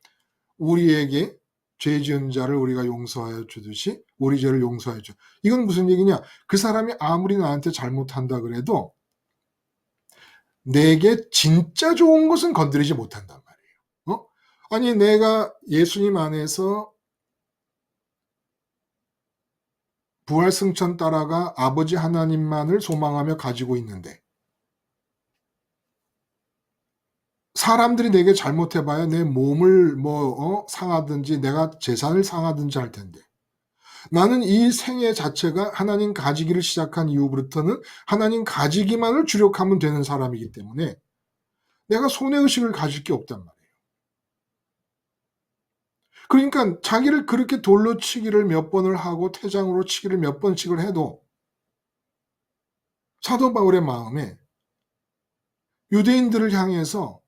우리에게 죄 지은 자를 우리가 용서하여 주듯이 우리 죄를 용서하여 줘. 이건 무슨 얘기냐? 그 사람이 아무리 나한테 잘못한다 그래도 내게 진짜 좋은 것은 건드리지 못한단 말이에요. 아니 내가 예수님 안에서 부활 승천 따라가 아버지 하나님만을 소망하며 가지고 있는데 사람들이 내게 잘못해 봐야 내 몸을 상하든지 내가 재산을 상하든지 할 텐데 나는 이 생애 자체가 하나님 가지기를 시작한 이후부터는 하나님 가지기만을 주력하면 되는 사람이기 때문에 내가 손해의식을 가질 게 없단 말이에요. 그러니까 자기를 그렇게 돌로 치기를 몇 번을 하고 태장으로 치기를 몇 번씩을 해도 사도 바울의 마음에 유대인들을 향해서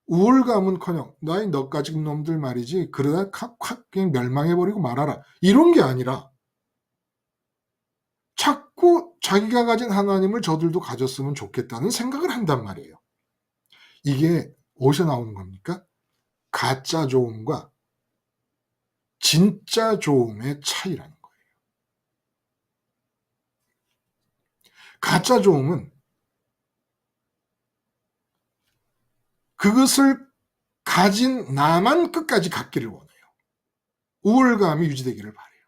우월감은커녕 "나이 너까지 놈들 말이지 그러다 확 그냥 멸망해 버리고 말아라." 이런 게 아니라 자꾸 자기가 가진 하나님을 저들도 가졌으면 좋겠다는 생각을 한단 말이에요. 이게 어디서 나오는 겁니까? 가짜 좋음과 진짜 좋음의 차이라는 거예요. 가짜 좋음은 그것을 가진 나만 끝까지 갖기를 원해요. 우월감이 유지되기를 바라요.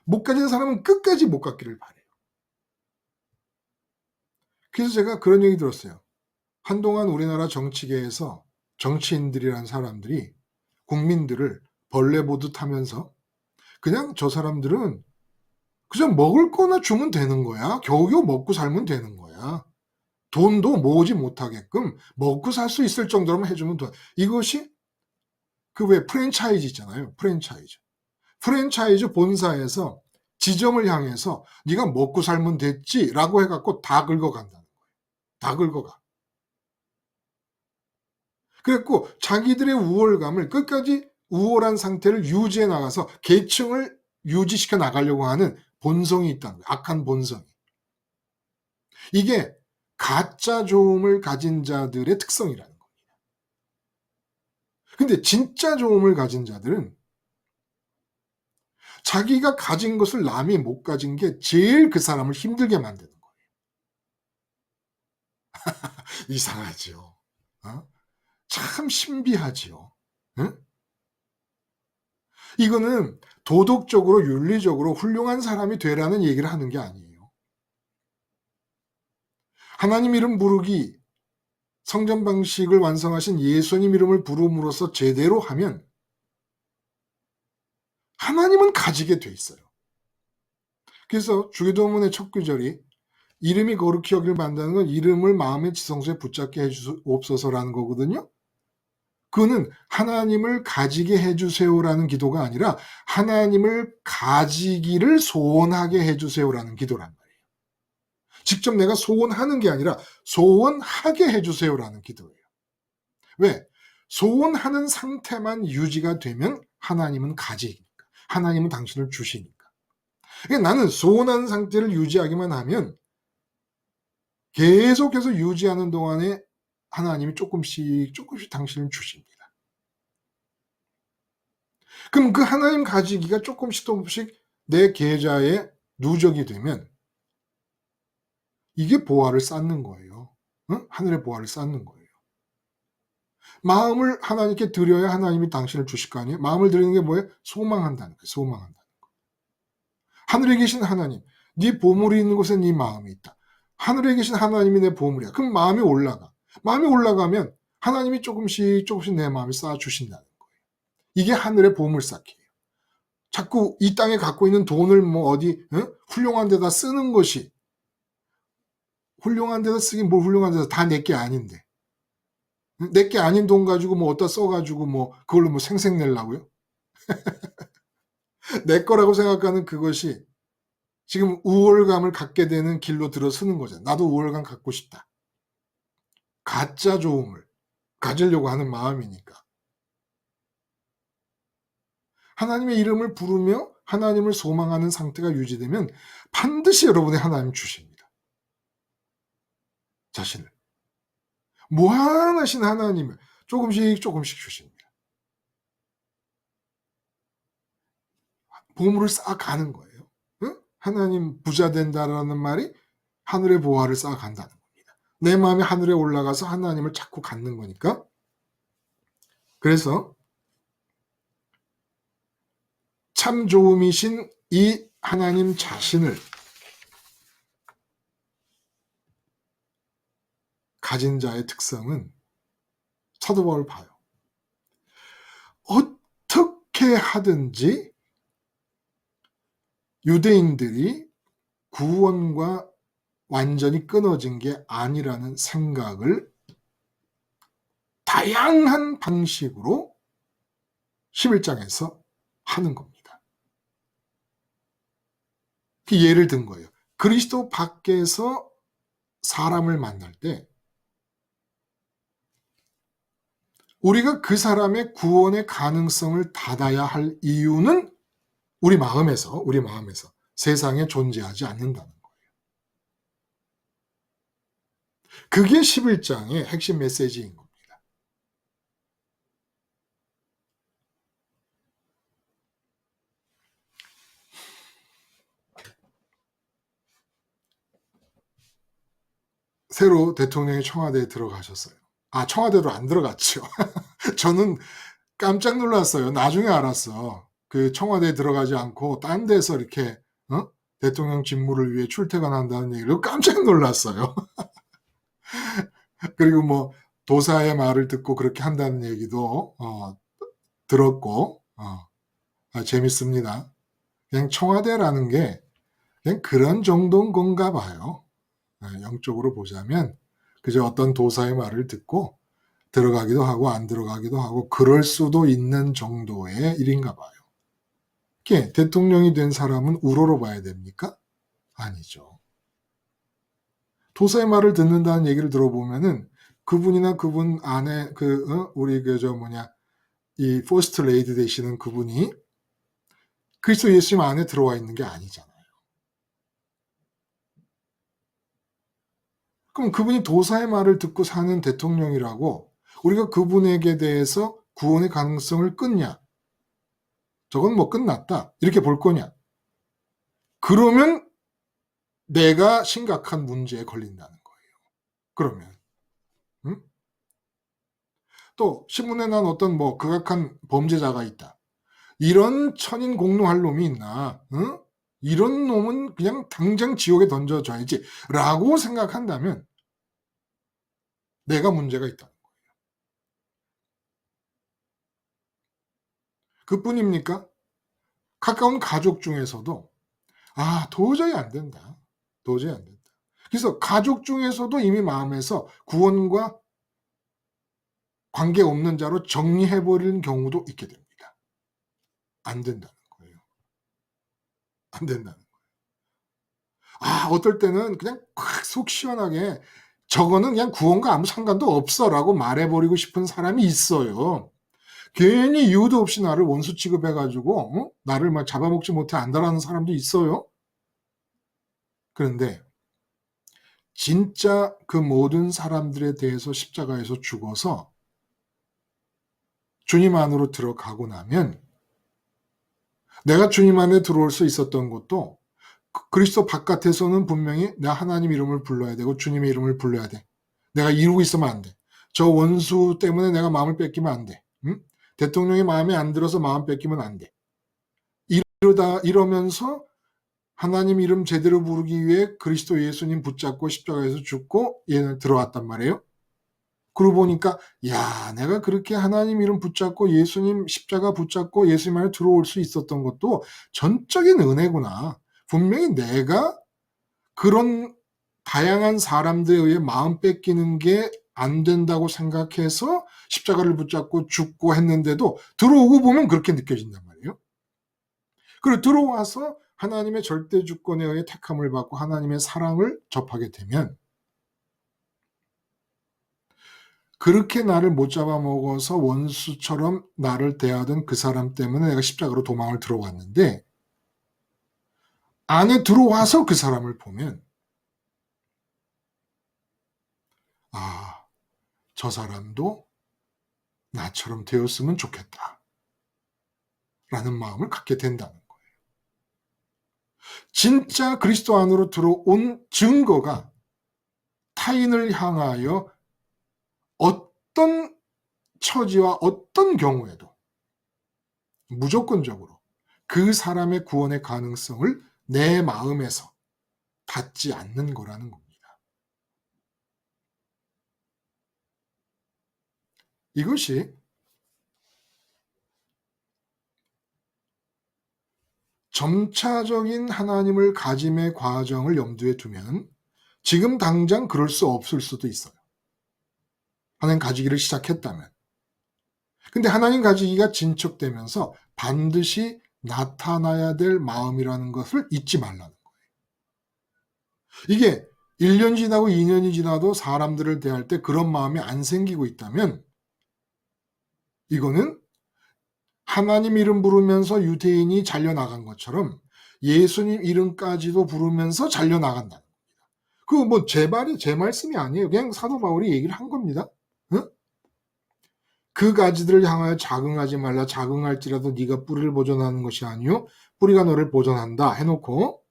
못 가진 사람은 끝까지 못 갖기를 바라요. 그래서 제가 그런 얘기 들었어요. 한동안 우리나라 정치계에서 정치인들이란 사람들이 국민들을 벌레 보듯 하면서 그냥 저 사람들은 그냥 먹을 거나 주면 되는 거야. 겨우겨우 먹고 살면 되는 거야. 돈도 모으지 못하게끔 먹고 살 수 있을 정도로만 해 주면 돼. 이것이 그 왜 프랜차이즈 있잖아요. 프랜차이즈. 프랜차이즈 본사에서 지점을 향해서 "네가 먹고 살면 됐지."라고 해 갖고 다 긁어간다는 거예요. 다 긁어가. 그래 갖고 자기들의 우월감을 끝까지 우월한 상태를 유지해 나가서 계층을 유지시켜 나가려고 하는 본성이 있다는 거예요, 악한 본성이. 이게 가짜 좋음을 가진 자들의 특성이라는 겁니다. 근데 진짜 좋음을 가진 자들은 자기가 가진 것을 남이 못 가진 게 제일 그 사람을 힘들게 만드는 거예요. 이상하지요. 어? 참 신비하지요. 응? 이거는 도덕적으로 윤리적으로 훌륭한 사람이 되라는 얘기를 하는 게 아니에요. 하나님 이름 부르기 성전 방식을 완성하신 예수님 이름을 부름으로써 제대로 하면 하나님은 가지게 돼 있어요. 그래서 주기도문의 첫 구절이 이름이 거룩히 여기를 만드는 건 이름을 마음의 지성소에 붙잡게 해 주옵소서라는 거거든요. 그거는 하나님을 가지게 해 주세요라는 기도가 아니라 하나님을 가지기를 소원하게 해 주세요라는 기도란 말이에요. 직접 내가 소원하는 게 아니라 소원하게 해 주세요라는 기도예요. 왜? 소원하는 상태만 유지가 되면 하나님은 가지니까. 하나님은 당신을 주시니까. 그러니까 나는 소원하는 상태를 유지하기만 하면 계속해서 유지하는 동안에 하나님이 조금씩 당신을 주십니다. 그럼 그 하나님 가지기가 조금씩 내 계좌에 누적이 되면 이게 보화를 쌓는 거예요. 응? 하늘의 보화를 쌓는 거예요. 마음을 하나님께 드려야 하나님이 당신을 주실 거 아니에요? 마음을 드리는 게 뭐예요? 소망한다는 거예요. 소망한다는 거. 하늘에 계신 하나님, 네 보물이 있는 곳에 네 마음이 있다. 하늘에 계신 하나님이 내 보물이야. 그럼 마음이 올라가. 마음이 올라가면 하나님이 조금씩 내 마음을 쌓아 주신다는 거예요. 이게 하늘의 보물 쌓기예요. 자꾸 이 땅에 갖고 있는 돈을 뭐 어디 훌륭한 데다 쓰는 것이, 훌륭한 데다 쓰긴 뭘 훌륭한 데다, 다 내게 아닌데. 내게 아닌 돈 가지고 뭐 어디다 써 가지고 뭐 그걸로 뭐 생색 내려고요? 내 거라고 생각하는 그것이 지금 우월감을 갖게 되는 길로 들어서는 거잖아요. 나도 우월감 갖고 싶다. 가짜 좋음을 가지려고 하는 마음이니까. 하나님의 이름을 부르며 하나님을 소망하는 상태가 유지되면 반드시 여러분의 하나님 주십니다. 자신을. 무한하신 하나님을 조금씩 주십니다. 보물을 쌓아가는 거예요. 응? 하나님 부자 된다라는 말이 하늘의 보화를 쌓아간다는 겁니다. 내 마음이 하늘에 올라가서 하나님을 자꾸 갖는 거니까. 그래서 참 좋음이신 이 하나님 자신을 가진 자의 특성은 사도 바울 봐요. 어떻게 하든지 유대인들이 구원과 완전히 끊어진 게 아니라는 생각을 다양한 방식으로 11장에서 하는 겁니다. 그 예를 든 거예요. 그리스도 밖에서 사람을 만날 때 우리가 그 사람의 구원의 가능성을 닫아야 할 이유는 우리 마음에서 세상에 존재하지 않는다는 거예요. 그게 11장의 핵심 메시지인 겁니다. 새로 대통령이 청와대에 들어가셨어요. 청와대로 안 들어갔죠. 저는 깜짝 놀랐어요. 나중에 알았어. 그 청와대에 들어가지 않고 딴 데서 이렇게 대통령 직무를 위해 출퇴근한다는 얘기를 깜짝 놀랐어요. 그리고 뭐 도사의 말을 듣고 그렇게 한다는 얘기도 들었고 재밌습니다. 그냥 청와대라는 게 그냥 그런 정도인 건가 봐요. 영적으로 보자면 그저 어떤 도사의 말을 듣고 들어가기도 하고 안 들어가기도 하고 그럴 수도 있는 정도의 일인가 봐요. 이게 대통령이 된 사람은 우러러 봐야 됩니까? 아니죠. 도사의 말을 듣는다는 얘기를 들어보면은 그분이나 그분 안에 우리 이 포스트 레이드 되시는 그분이 그리스도 예수님 안에 들어와 있는 게 아니잖아요. 그럼 그분이 도사의 말을 듣고 사는 대통령이라고 우리가 그분에게 대해서 구원의 가능성을 끊냐? 저건 뭐 끝났다. 이렇게 볼 거냐? 그러면 내가 심각한 문제에 걸린다는 거예요. 그러면. 응? 또 신문에 난 어떤 뭐 극악한 범죄자가 있다. 이런 천인 공노할 놈이 있나? 응? 이런 놈은 그냥 당장 지옥에 던져줘야지 라고 생각한다면 내가 문제가 있다. 그뿐입니까? 가까운 가족 중에서도 도저히 안 된다. 도저히 안 된다. 그래서 가족 중에서도 이미 마음에서 구원과 관계없는 자로 정리해버리는 경우도 있게 됩니다. 안 된다는 거예요. 안 된다는 거예요. 어떨 때는 그냥 콱 속 시원하게 저거는 그냥 구원과 아무 상관도 없어라고 말해버리고 싶은 사람이 있어요. 괜히 이유도 없이 나를 원수 취급해가지고 나를 막 잡아먹지 못해 안다라는 사람도 있어요. 그런데 진짜 그 모든 사람들에 대해서 십자가에서 죽어서 주님 안으로 들어가고 나면 내가 주님 안에 들어올 수 있었던 것도 그리스도 바깥에서는 분명히 내가 하나님 이름을 불러야 되고 주님의 이름을 불러야 돼. 내가 이루고 있으면 안 돼. 저 원수 때문에 내가 마음을 뺏기면 안 돼. 대통령이 마음에 안 들어서 마음 뺏기면 안 돼. 이러면서 하나님 이름 제대로 부르기 위해 그리스도 예수님 붙잡고 십자가에서 죽고 얘는 들어왔단 말이에요. 그러고 보니까 내가 그렇게 하나님 이름 붙잡고 예수님 십자가 붙잡고 예수님 안에 들어올 수 있었던 것도 전적인 은혜구나. 분명히 내가 그런 다양한 사람들에 의해 마음 뺏기는 게 안 된다고 생각해서 십자가를 붙잡고 죽고 했는데도 들어오고 보면 그렇게 느껴진단 말이에요. 그리고 들어와서 하나님의 절대 주권에 의해 택함을 받고 하나님의 사랑을 접하게 되면 그렇게 나를 못 잡아먹어서 원수처럼 나를 대하던 그 사람 때문에 내가 십자가로 도망을 들어왔는데 안에 들어와서 그 사람을 보면 저 사람도 나처럼 되었으면 좋겠다 라는 마음을 갖게 된다는 거예요. 진짜 그리스도 안으로 들어온 증거가 타인을 향하여 어떤 처지와 어떤 경우에도 무조건적으로 그 사람의 구원의 가능성을 내 마음에서 닫지 않는 거라는 겁니다. 이것이 점차적인 하나님을 가짐의 과정을 염두에 두면 지금 당장 그럴 수 없을 수도 있어요. 하나님 가지기를 시작했다면. 근데 하나님 가지기가 진척되면서 반드시 나타나야 될 마음이라는 것을 잊지 말라는 거예요. 이게 1년 지나고 2년이 지나도 사람들을 대할 때 그런 마음이 안 생기고 있다면 이거는 하나님 이름 부르면서 유대인이 잘려나간 것처럼 예수님 이름까지도 부르면서 잘려나간다는 겁니다. 그거 뭐 제 말씀이 아니에요. 그냥 사도 바울이 얘기를 한 겁니다. 응? 그 가지들을 향하여 자긍하지 말라. 자긍할지라도 네가 뿌리를 보존하는 것이 아니요 뿌리가 너를 보존한다 해놓고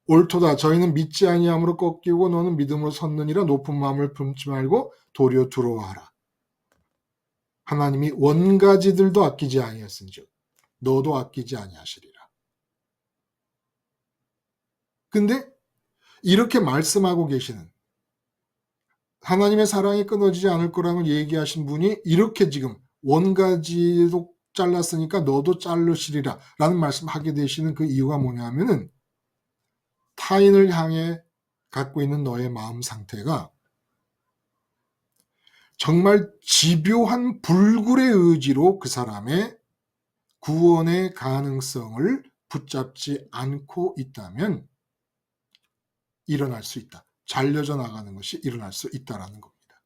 옳도다. 저희는 믿지 아니함으로 꺾이고 너는 믿음으로 섰느니라. 높은 마음을 품지 말고 도리어 두려워하라. 하나님이 원가지들도 아끼지 아니하신즉 너도 아끼지 아니하시리라. 근데 이렇게 말씀하고 계시는 하나님의 사랑이 끊어지지 않을 거라는 얘기하신 분이 이렇게 지금 원가지도 잘랐으니까 너도 자르시리라 라는 말씀하게 되시는 그 이유가 뭐냐면은 타인을 향해 갖고 있는 너의 마음 상태가 정말 집요한 불굴의 의지로 그 사람의 구원의 가능성을 붙잡지 않고 있다면 일어날 수 있다. 잘려져 나가는 것이 일어날 수 있다라는 겁니다.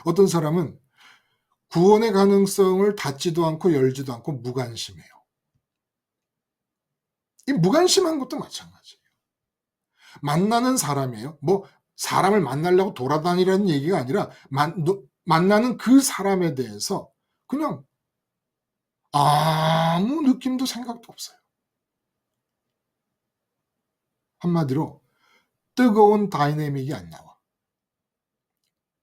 어떤 사람은 구원의 가능성을 닫지도 않고 열지도 않고 무관심해요. 이 무관심한 것도 마찬가지예요. 만나는 사람이에요. 뭐 사람을 만나려고 돌아다니라는 얘기가 아니라 만나는 그 사람에 대해서 그냥 아무 느낌도 생각도 없어요. 한마디로 뜨거운 다이내믹이 안 나와.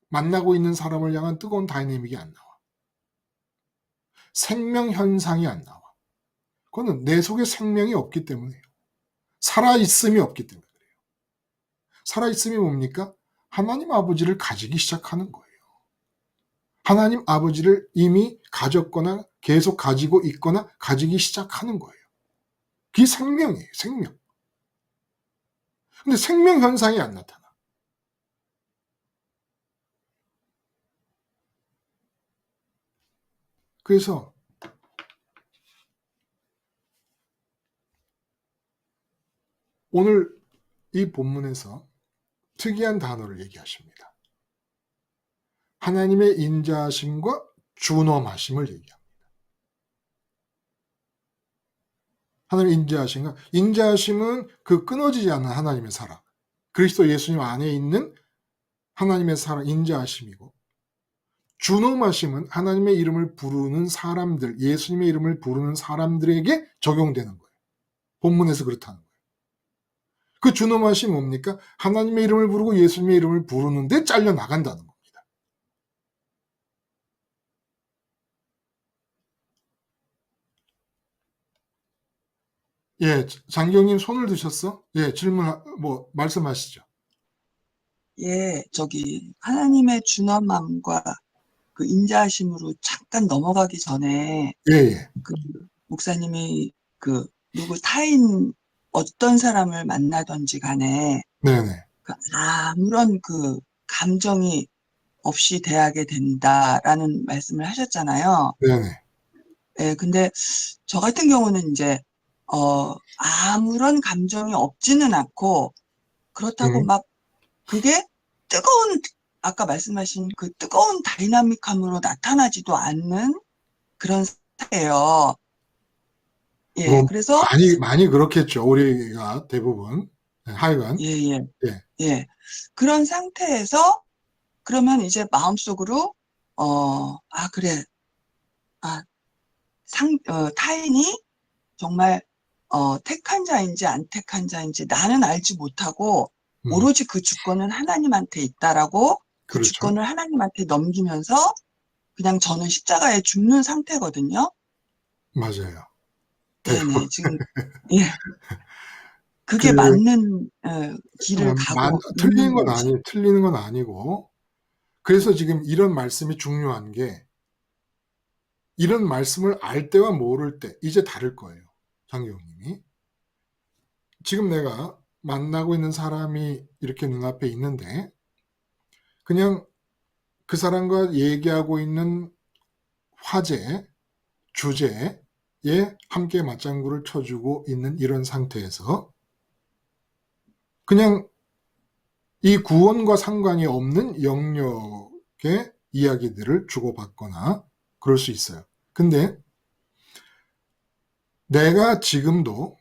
만나고 있는 사람을 향한 뜨거운 다이내믹이 안 나와. 생명 현상이 안 나와. 그거는 내 속에 생명이 없기 때문이에요. 살아있음이 없기 때문에 그래요. 살아있음이 뭡니까? 하나님 아버지를 가지기 시작하는 거예요. 하나님 아버지를 이미 가졌거나 계속 가지고 있거나 가지기 시작하는 거예요. 그게 생명이에요. 생명. 근데 생명 현상이 안 나타나. 그래서 오늘 이 본문에서 특이한 단어를 얘기하십니다. 하나님의 인자하심과 준엄하심을 얘기합니다. 하나님의 인자하심은 그 끊어지지 않는 하나님의 사랑, 그리스도 예수님 안에 있는 하나님의 사랑, 인자하심이고, 준엄하심은 하나님의 이름을 부르는 사람들, 예수님의 이름을 부르는 사람들에게 적용되는 거예요. 본문에서 그렇다는 거예요. 그 준엄하심이 뭡니까? 하나님의 이름을 부르고 예수님의 이름을 부르는데 잘려나간다는 겁니다. 예, 장경님 손을 드셨어? 예, 말씀하시죠. 예, 하나님의 준엄함과 그 인자하심으로 잠깐 넘어가기 전에, 예, 예. 그, 목사님이 타인 어떤 사람을 만나든지 간에, 네네. 아무런 감정이 없이 대하게 된다라는 말씀을 하셨잖아요. 네네. 예, 근데 저 같은 경우는 이제, 아무런 감정이 없지는 않고, 그렇다고 음, 막 그게 뜨거운, 아까 말씀하신 그 뜨거운 다이나믹함으로 나타나지도 않는 그런 상태예요. 예, 뭐, 그래서, 많이 그렇겠죠. 우리가 대부분. 예, 하여간. 예, 예, 예. 예. 그런 상태에서, 그러면 이제 마음속으로, 그래. 아, 타인이 정말, 택한 자인지 안 택한 자인지 나는 알지 못하고, 음, 오로지 그 주권은 하나님한테 있다라고 그 그렇죠. 주권을 하나님한테 넘기면서 그냥 저는 십자가에 죽는 상태거든요. 맞아요. 대부분. 네네. 지금, 예. 그게 그, 맞는, 길을 가고 있는 건지. 틀리는 건 아니고, 그래서 지금 이런 말씀이 중요한 게, 이런 말씀을 알 때와 모를 때, 이제 다를 거예요. 장경님이. 지금 내가 만나고 있는 사람이 이렇게 눈앞에 있는데, 그냥 그 사람과 얘기하고 있는 화제, 주제에 함께 맞장구를 쳐주고 있는 이런 상태에서 그냥 이 구원과 상관이 없는 영역의 이야기들을 주고받거나 그럴 수 있어요. 근데 내가 지금도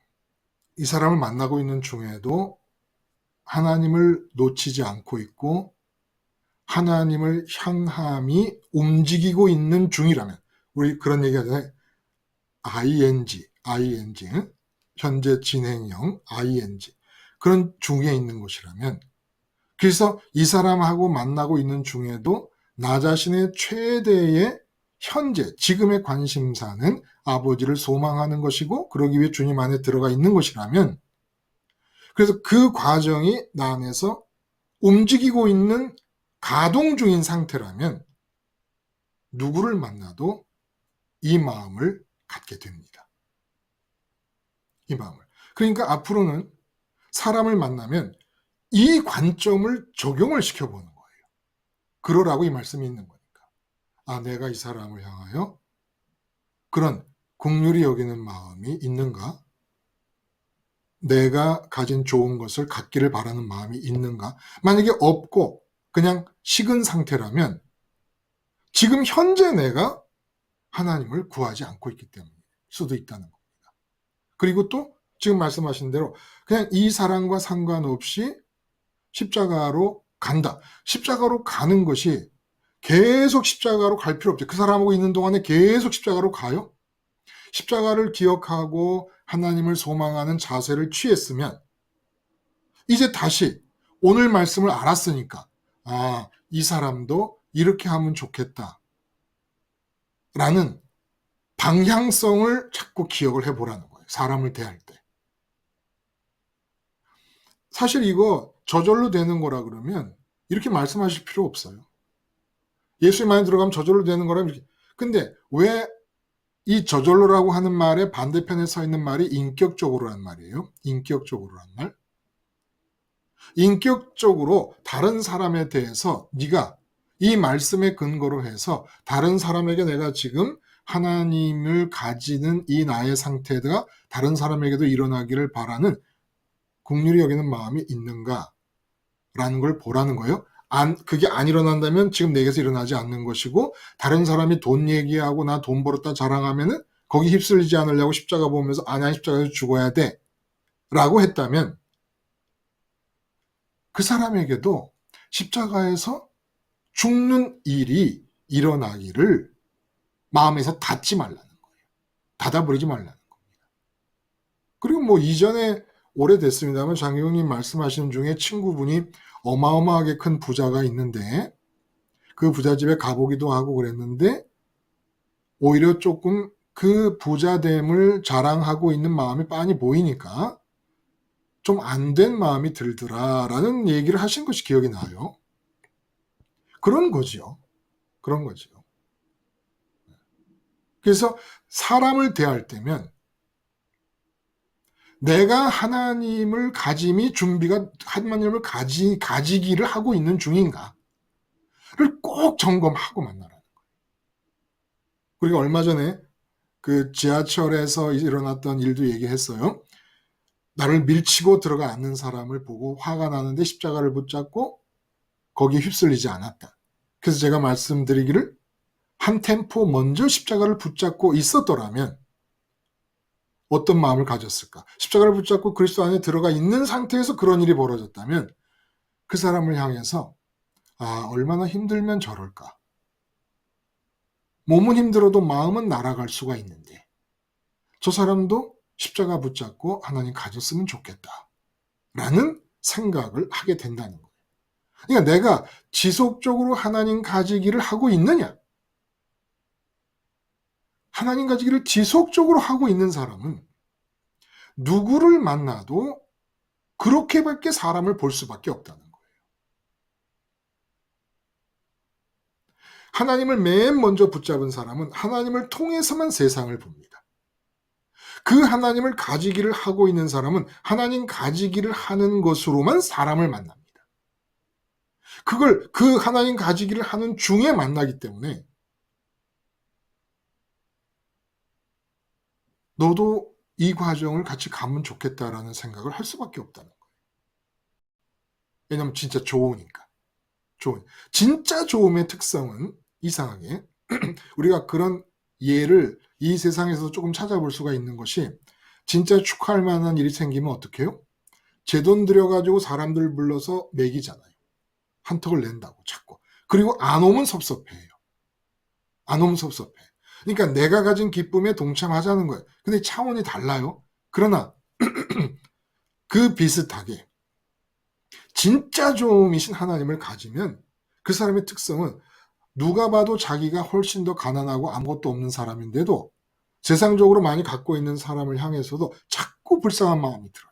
이 사람을 만나고 있는 중에도 하나님을 놓치지 않고 있고 하나님을 향함이 움직이고 있는 중이라면, 우리 그런 얘기 하잖아요. ing, 현재 진행형 ing, 그런 중에 있는 것이라면, 그래서 이 사람하고 만나고 있는 중에도 나 자신의 최대의 현재 지금의 관심사는 아버지를 소망하는 것이고 그러기 위해 주님 안에 들어가 있는 것이라면, 그래서 그 과정이 나 안에서 움직이고 있는 가동 중인 상태라면 누구를 만나도 이 마음을 갖게 됩니다. 이 마음을. 그러니까 앞으로는 사람을 만나면 이 관점을 적용을 시켜보는 거예요. 그러라고 이 말씀이 있는 거니까. 내가 이 사람을 향하여 그런 긍휼히 여기는 마음이 있는가? 내가 가진 좋은 것을 갖기를 바라는 마음이 있는가? 만약에 없고 그냥 식은 상태라면 지금 현재 내가 하나님을 구하지 않고 있기 때문일 수도 있다는 겁니다. 그리고 또 지금 말씀하신 대로 그냥 이 사람과 상관없이 십자가로 간다. 십자가로 가는 것이 계속 십자가로 갈 필요 없죠. 그 사람하고 있는 동안에 계속 십자가로 가요? 십자가를 기억하고 하나님을 소망하는 자세를 취했으면 이제 다시 오늘 말씀을 알았으니까 이 사람도 이렇게 하면 좋겠다 라는 방향성을 자꾸 기억을 해보라는 거예요. 사람을 대할 때. 사실 이거 저절로 되는 거라 그러면 이렇게 말씀하실 필요 없어요. 예수님 많이 들어가면 저절로 되는 거라면 이렇게. 근데 왜 이 저절로라고 하는 말의 반대편에 서 있는 말이 인격적으로란 말이에요. 인격적으로란 말. 인격적으로 다른 사람에 대해서 네가 이 말씀의 근거로 해서 다른 사람에게 내가 지금 하나님을 가지는 이 나의 상태가 다른 사람에게도 일어나기를 바라는 긍휼히 여기는 마음이 있는가라는 걸 보라는 거예요. 그게 안 일어난다면 지금 내게서 일어나지 않는 것이고, 다른 사람이 돈 얘기하고 나 돈 벌었다 자랑하면은 거기 휩쓸리지 않으려고 십자가 보면서 아니야, 십자가에서 죽어야 돼 라고 했다면 그 사람에게도 십자가에서 죽는 일이 일어나기를 마음에서 닫지 말라는 거예요. 닫아버리지 말라는 겁니다. 그리고 뭐 이전에 오래됐습니다만 장교님 말씀하시는 중에 친구분이 어마어마하게 큰 부자가 있는데 그 부자 집에 가보기도 하고 그랬는데 오히려 조금 그 부자됨을 자랑하고 있는 마음이 빤히 보이니까 좀 안 된 마음이 들더라라는 얘기를 하신 것이 기억이 나요. 그런 거지요. 그런 거죠. 그래서 사람을 대할 때면 내가 하나님을 가짐이 준비가 하나님을 가지기를 하고 있는 중인가를 꼭 점검하고 만나라는 거예요. 우리가 얼마 전에 그 지하철에서 일어났던 일도 얘기했어요. 나를 밀치고 들어가 앉는 사람을 보고 화가 나는데 십자가를 붙잡고 거기에 휩쓸리지 않았다. 그래서 제가 말씀드리기를 한 템포 먼저 십자가를 붙잡고 있었더라면 어떤 마음을 가졌을까? 십자가를 붙잡고 그리스도 안에 들어가 있는 상태에서 그런 일이 벌어졌다면 그 사람을 향해서 얼마나 힘들면 저럴까? 몸은 힘들어도 마음은 날아갈 수가 있는데 저 사람도 십자가 붙잡고 하나님 가졌으면 좋겠다 라는 생각을 하게 된다는 거예요. 그러니까 내가 지속적으로 하나님 가지기를 하고 있느냐? 하나님 가지기를 지속적으로 하고 있는 사람은 누구를 만나도 그렇게밖에 사람을 볼 수밖에 없다는 거예요. 하나님을 맨 먼저 붙잡은 사람은 하나님을 통해서만 세상을 봅니다. 그 하나님을 가지기를 하고 있는 사람은 하나님 가지기를 하는 것으로만 사람을 만납니다. 그걸 그 하나님 가지기를 하는 중에 만나기 때문에 너도 이 과정을 같이 가면 좋겠다라는 생각을 할 수밖에 없다는 거예요. 왜냐하면 진짜 좋으니까. 진짜 좋음의 특성은 이상하게 우리가 그런 예를 이 세상에서 조금 찾아볼 수가 있는 것이 진짜 축하할 만한 일이 생기면 어떻게 해요? 제 돈 들여가지고 사람들 불러서 먹이잖아요. 한턱을 낸다고 자꾸. 그리고 안 오면 섭섭해요. 안 오면 섭섭해. 그러니까 내가 가진 기쁨에 동참하자는 거예요. 근데 차원이 달라요. 그러나 그 비슷하게 진짜 좋음이신 하나님을 가지면 그 사람의 특성은 누가 봐도 자기가 훨씬 더 가난하고 아무것도 없는 사람인데도 세상적으로 많이 갖고 있는 사람을 향해서도 자꾸 불쌍한 마음이 들어요.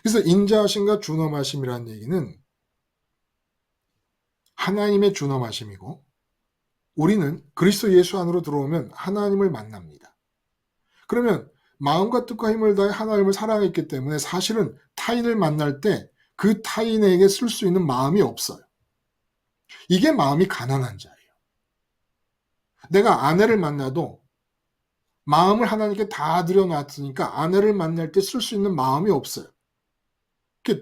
그래서 인자하심과 준엄하심이라는 얘기는 하나님의 준엄하심이고 우리는 그리스도 예수 안으로 들어오면 하나님을 만납니다. 그러면 마음과 뜻과 힘을 다해 하나님을 사랑했기 때문에 사실은 타인을 만날 때 그 타인에게 쓸 수 있는 마음이 없어요. 이게 마음이 가난한 자예요. 내가 아내를 만나도 마음을 하나님께 다 들여놨으니까 아내를 만날 때 쓸 수 있는 마음이 없어요.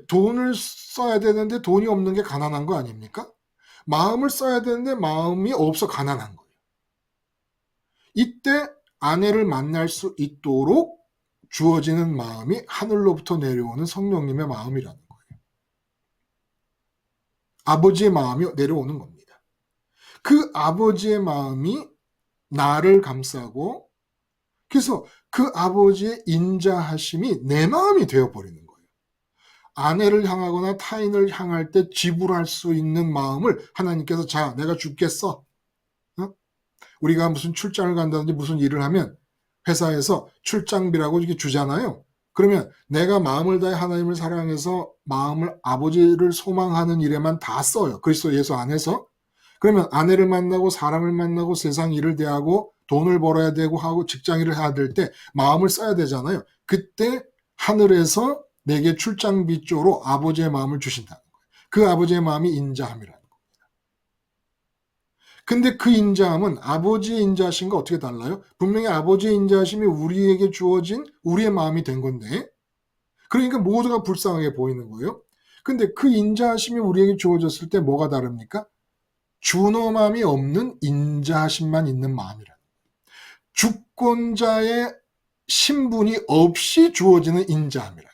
돈을 써야 되는데 돈이 없는 게 가난한 거 아닙니까? 마음을 써야 되는데 마음이 없어 가난한 거예요. 이때 아내를 만날 수 있도록 주어지는 마음이 하늘로부터 내려오는 성령님의 마음이라는 거예요. 아버지의 마음이 내려오는 겁니다. 그 아버지의 마음이 나를 감싸고 그래서 그 아버지의 인자하심이 내 마음이 되어버리는 거예요. 아내를 향하거나 타인을 향할 때 지불할 수 있는 마음을 하나님께서 자 내가 주겠어. 우리가 무슨 출장을 간다든지 무슨 일을 하면 회사에서 출장비라고 이렇게 주잖아요. 그러면 내가 마음을 다해 하나님을 사랑해서 마음을 아버지를 소망하는 일에만 다 써요. 그리스도 예수 안에서. 그러면 아내를 만나고 사람을 만나고 세상 일을 대하고 돈을 벌어야 되고 하고 직장 일을 해야 될 때 마음을 써야 되잖아요. 그때 하늘에서 내게 출장비 쪽으로 아버지의 마음을 주신다는 거예요. 그 아버지의 마음이 인자함이라는 거예요. 근데 그 인자함은 아버지의 인자하심과 어떻게 달라요? 분명히 아버지의 인자하심이 우리에게 주어진 우리의 마음이 된 건데, 그러니까 모두가 불쌍하게 보이는 거예요. 근데 그 인자하심이 우리에게 주어졌을 때 뭐가 다릅니까? 준엄함이 없는 인자하심만 있는 마음이라. 주권자의 신분이 없이 주어지는 인자함이라.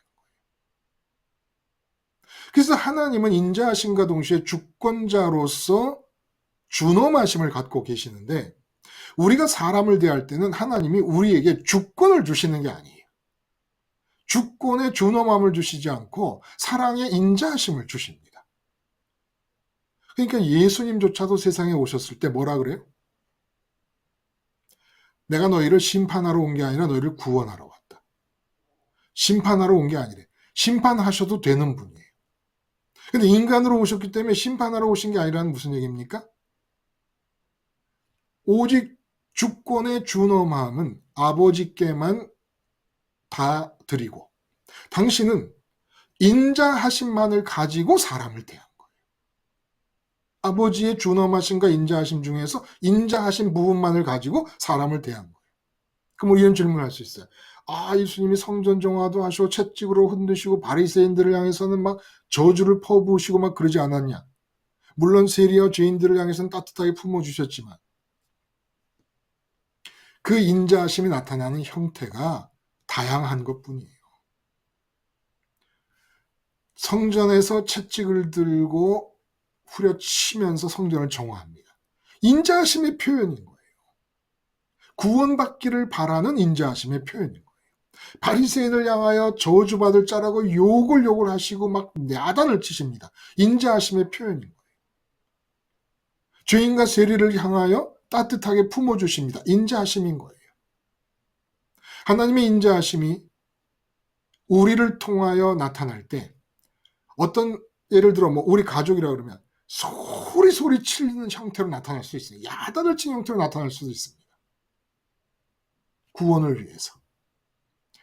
그래서 하나님은 인자하심과 동시에 주권자로서 준엄하심을 갖고 계시는데, 우리가 사람을 대할 때는 하나님이 우리에게 주권을 주시는 게 아니에요. 주권의 준엄함을 주시지 않고 사랑의 인자하심을 주십니다. 그러니까 예수님조차도 세상에 오셨을 때 뭐라 그래요? 내가 너희를 심판하러 온 게 아니라 너희를 구원하러 왔다. 심판하러 온 게 아니래. 심판하셔도 되는 분이에요. 근데 인간으로 오셨기 때문에 심판하러 오신 게 아니라는 무슨 얘기입니까? 오직 주권의 준엄함은 아버지께만 다 드리고, 당신은 인자하심만을 가지고 사람을 대한 거예요. 아버지의 준엄하심과 인자하심 중에서 인자하심 부분만을 가지고 사람을 대한 거예요. 그럼 우리 이런 질문을 할 수 있어요. 예수님이 성전 정화도 하시고 채찍으로 흔드시고 바리새인들을 향해서는 막 저주를 퍼부으시고 막 그러지 않았냐? 물론 세리와 죄인들을 향해서는 따뜻하게 품어주셨지만 그 인자하심이 나타나는 형태가 다양한 것뿐이에요. 성전에서 채찍을 들고 후려치면서 성전을 정화합니다. 인자하심의 표현인 거예요. 구원받기를 바라는 인자하심의 표현인 거예요. 바리새인을 향하여 저주받을 자라고 욕을 하시고 막 야단을 치십니다. 인자하심의 표현인 거예요. 죄인과 세리를 향하여 따뜻하게 품어주십니다. 인자하심인 거예요. 하나님의 인자하심이 우리를 통하여 나타날 때 어떤, 예를 들어 뭐 우리 가족이라 그러면 소리 치는 형태로 나타날 수 있어요. 야단을 치는 형태로 나타날 수도 있습니다. 구원을 위해서,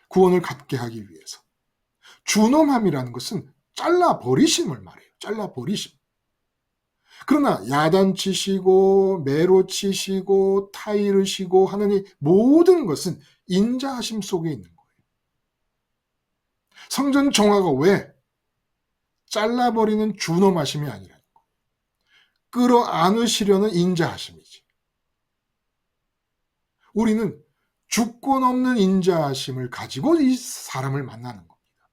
구원을 갖게 하기 위해서. 준엄함이라는 것은 잘라버리심을 말해요. 잘라버리심. 그러나 야단치시고 매로치시고 타이르시고 하는 이 모든 것은 인자하심 속에 있는 거예요. 성전 정화가 왜 잘라버리는 준엄하심이 아니라는 거예요. 끌어안으시려는 인자하심이지. 우리는 주권 없는 인자하심을 가지고 이 사람을 만나는 겁니다.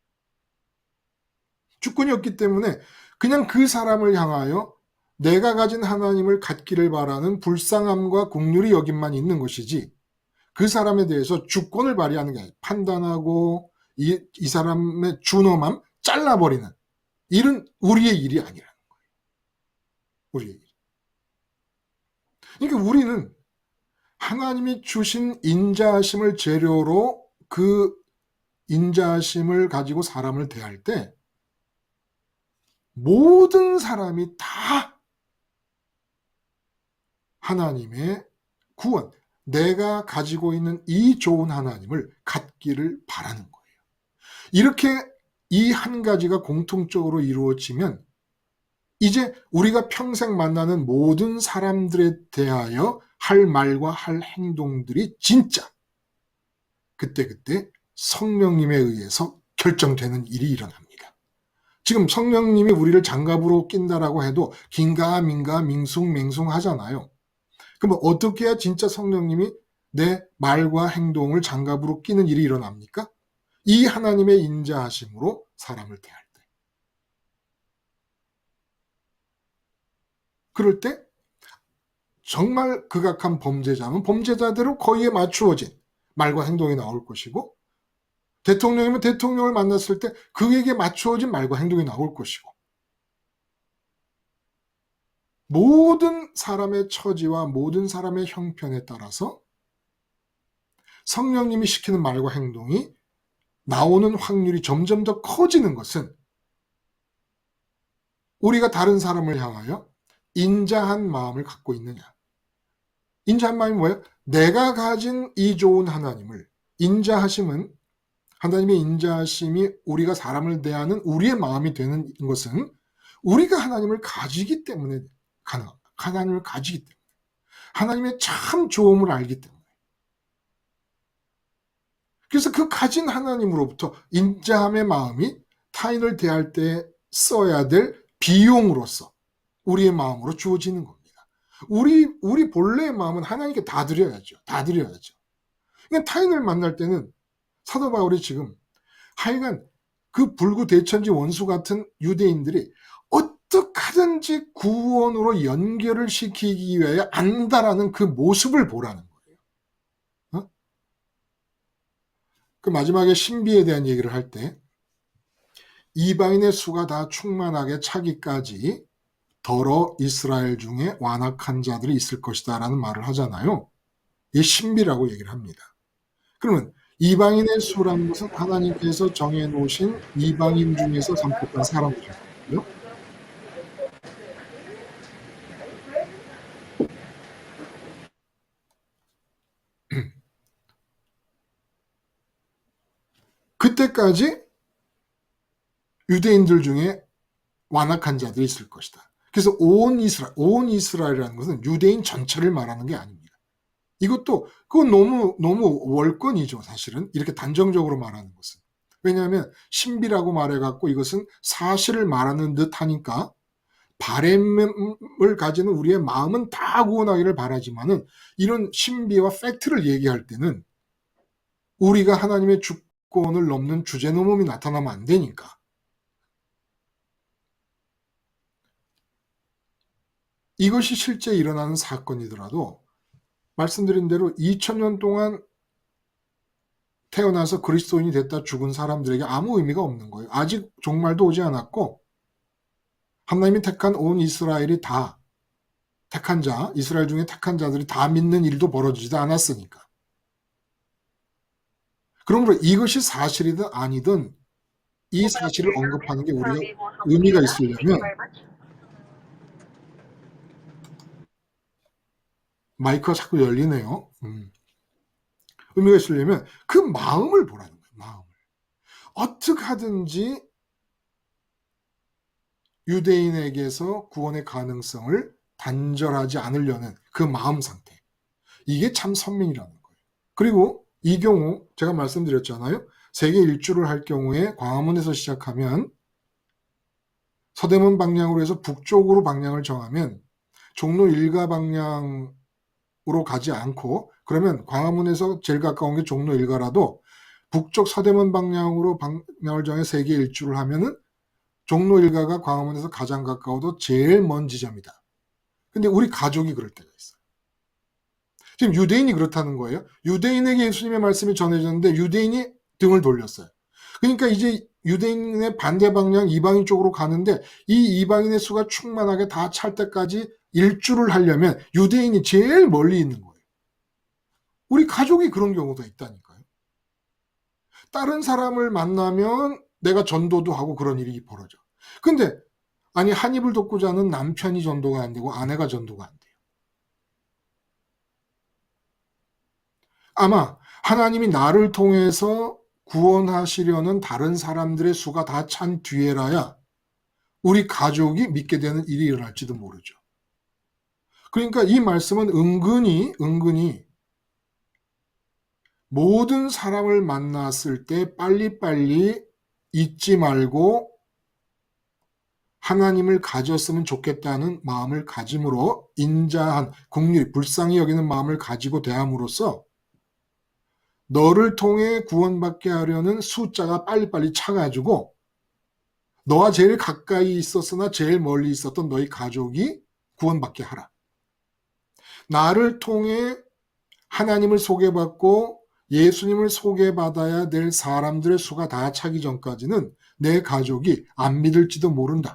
주권이 없기 때문에 그냥 그 사람을 향하여 내가 가진 하나님을 갖기를 바라는 불쌍함과 긍휼이 여김만 있는 것이지, 그 사람에 대해서 주권을 발휘하는 게 아니에요. 판단하고 이 사람의 준엄함 잘라버리는 일은 우리의 일이 아니라는 거예요. 우리의 일. 그러니까 우리는 하나님이 주신 인자하심을 재료로 그 인자하심을 가지고 사람을 대할 때 모든 사람이 다 하나님의 구원, 내가 가지고 있는 이 좋은 하나님을 갖기를 바라는 거예요. 이렇게 이 한 가지가 공통적으로 이루어지면 이제 우리가 평생 만나는 모든 사람들에 대하여 할 말과 할 행동들이 진짜 그때그때 성령님에 의해서 결정되는 일이 일어납니다. 지금 성령님이 우리를 장갑으로 낀다라고 해도 긴가민가 밍숭맹숭 하잖아요. 그럼 어떻게 해야 진짜 성령님이 내 말과 행동을 장갑으로 끼는 일이 일어납니까? 이 하나님의 인자하심으로 사람을 대할 때. 그럴 때 정말 극악한 범죄자는 범죄자대로 거기에 맞추어진 말과 행동이 나올 것이고, 대통령이면 대통령을 만났을 때 그에게 맞추어진 말과 행동이 나올 것이고, 모든 사람의 처지와 모든 사람의 형편에 따라서 성령님이 시키는 말과 행동이 나오는 확률이 점점 더 커지는 것은 우리가 다른 사람을 향하여 인자한 마음을 갖고 있느냐. 인자한 마음이 뭐예요? 내가 가진 이 좋은 하나님을, 인자하심은 하나님의 인자하심이 우리가 사람을 대하는 우리의 마음이 되는 것은 우리가 하나님을 가지기 때문에 가능합니다. 하나님을 가지기 때문에. 하나님의 참 좋음을 알기 때문에. 그래서 그 가진 하나님으로부터 인자함의 마음이 타인을 대할 때 써야 될 비용으로서 우리의 마음으로 주어지는 겁니다. 우리 본래의 마음은 하나님께 다 드려야죠. 다 드려야죠. 그러니까 타인을 만날 때는 사도 바울이 지금 하여간 그 불구대천지 원수 같은 유대인들이 어떻게 하든지 구원으로 연결을 시키기 위하여 안다라는 그 모습을 보라는 거예요. 그 마지막에 신비에 대한 얘기를 할 때 이방인의 수가 다 충만하게 차기까지 더러 이스라엘 중에 완악한 자들이 있을 것이다 라는 말을 하잖아요. 이게 신비라고 얘기를 합니다. 그러면 이방인의 수라는 것은 하나님께서 정해놓으신 이방인 중에서 선택한 사람들이고요. 그때까지 유대인들 중에 완악한 자들이 있을 것이다. 그래서 온 이스라엘이라는 것은 유대인 전체를 말하는 게 아닙니다. 그건 너무 월권이죠, 사실은. 이렇게 단정적으로 말하는 것은. 왜냐하면 신비라고 말해갖고 이것은 사실을 말하는 듯 하니까 바램을 가지는 우리의 마음은 다 구원하기를 바라지만은 이런 신비와 팩트를 얘기할 때는 우리가 하나님의 주권을 넘는 주제넘음이 나타나면 안 되니까. 이것이 실제 일어나는 사건이더라도 말씀드린 대로 2000년 동안 태어나서 그리스도인이 됐다 죽은 사람들에게 아무 의미가 없는 거예요. 아직 종말도 오지 않았고 하나님이 택한 온 이스라엘이 다 택한 자, 이스라엘 중에 택한 자들이 다 믿는 일도 벌어지지도 않았으니까. 그러므로 이것이 사실이든 아니든 이 사실을 언급하는 게 우리가 의미가 있으려면 마이크가 자꾸 열리네요. 의미가 있으려면 그 마음을 보라는 거예요. 마음을. 어떻게 하든지 유대인에게서 구원의 가능성을 단절하지 않으려는 그 마음 상태. 이게 참 선민이라는 거예요. 그리고 이 경우 제가 말씀드렸잖아요. 세계 일주를 할 경우에 광화문에서 시작하면 서대문 방향으로 해서 북쪽으로 방향을 정하면 종로 일가 방향으로 가지 않고 그러면 광화문에서 제일 가까운 게 종로 일가라도 북쪽 서대문 방향으로 방향을 정해 세계 일주를 하면은 종로 일가가 광화문에서 가장 가까워도 제일 먼 지점이다. 근데 우리 가족이 그럴 때가 있어요. 지금 유대인이 그렇다는 거예요. 유대인에게 예수님의 말씀이 전해졌는데 유대인이 등을 돌렸어요. 그러니까 이제 유대인의 반대 방향 이방인 쪽으로 가는데 이 이방인의 수가 충만하게 다 찰 때까지 일주를 하려면 유대인이 제일 멀리 있는 거예요. 우리 가족이 그런 경우도 있다니까요. 다른 사람을 만나면 내가 전도도 하고 그런 일이 벌어져. 근데 아니 한 입을 돕고 자는 남편이 전도가 안 되고 아내가 전도가 안 돼요. 아마 하나님이 나를 통해서 구원하시려는 다른 사람들의 수가 다 찬 뒤에라야 우리 가족이 믿게 되는 일이 일어날지도 모르죠. 그러니까 이 말씀은 은근히 모든 사람을 만났을 때 빨리빨리 잊지 말고 하나님을 가졌으면 좋겠다는 마음을 가짐으로 인자한 긍휼히 불쌍히 여기는 마음을 가지고 대함으로써 너를 통해 구원받게 하려는 숫자가 빨리빨리 차가지고 너와 제일 가까이 있었으나 제일 멀리 있었던 너희 가족이 구원받게 하라. 나를 통해 하나님을 소개받고 예수님을 소개받아야 될 사람들의 수가 다 차기 전까지는 내 가족이 안 믿을지도 모른다.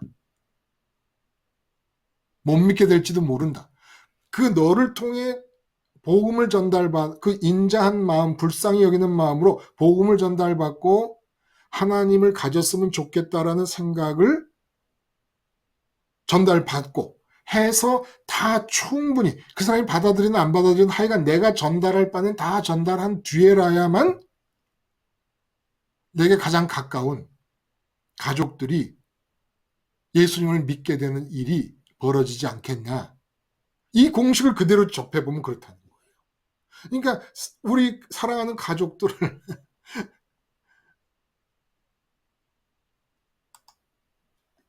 못 믿게 될지도 모른다. 그 너를 통해 복음을 그 인자한 마음, 불쌍히 여기는 마음으로 복음을 전달받고 하나님을 가졌으면 좋겠다라는 생각을 전달받고 해서 다 충분히 그 사람이 받아들이든 안 받아들이든 하여간 내가 전달할 바는 다 전달한 뒤에라야만 내게 가장 가까운 가족들이 예수님을 믿게 되는 일이 벌어지지 않겠냐. 이 공식을 그대로 접해보면 그렇다는 거예요. 그러니까 우리 사랑하는 가족들을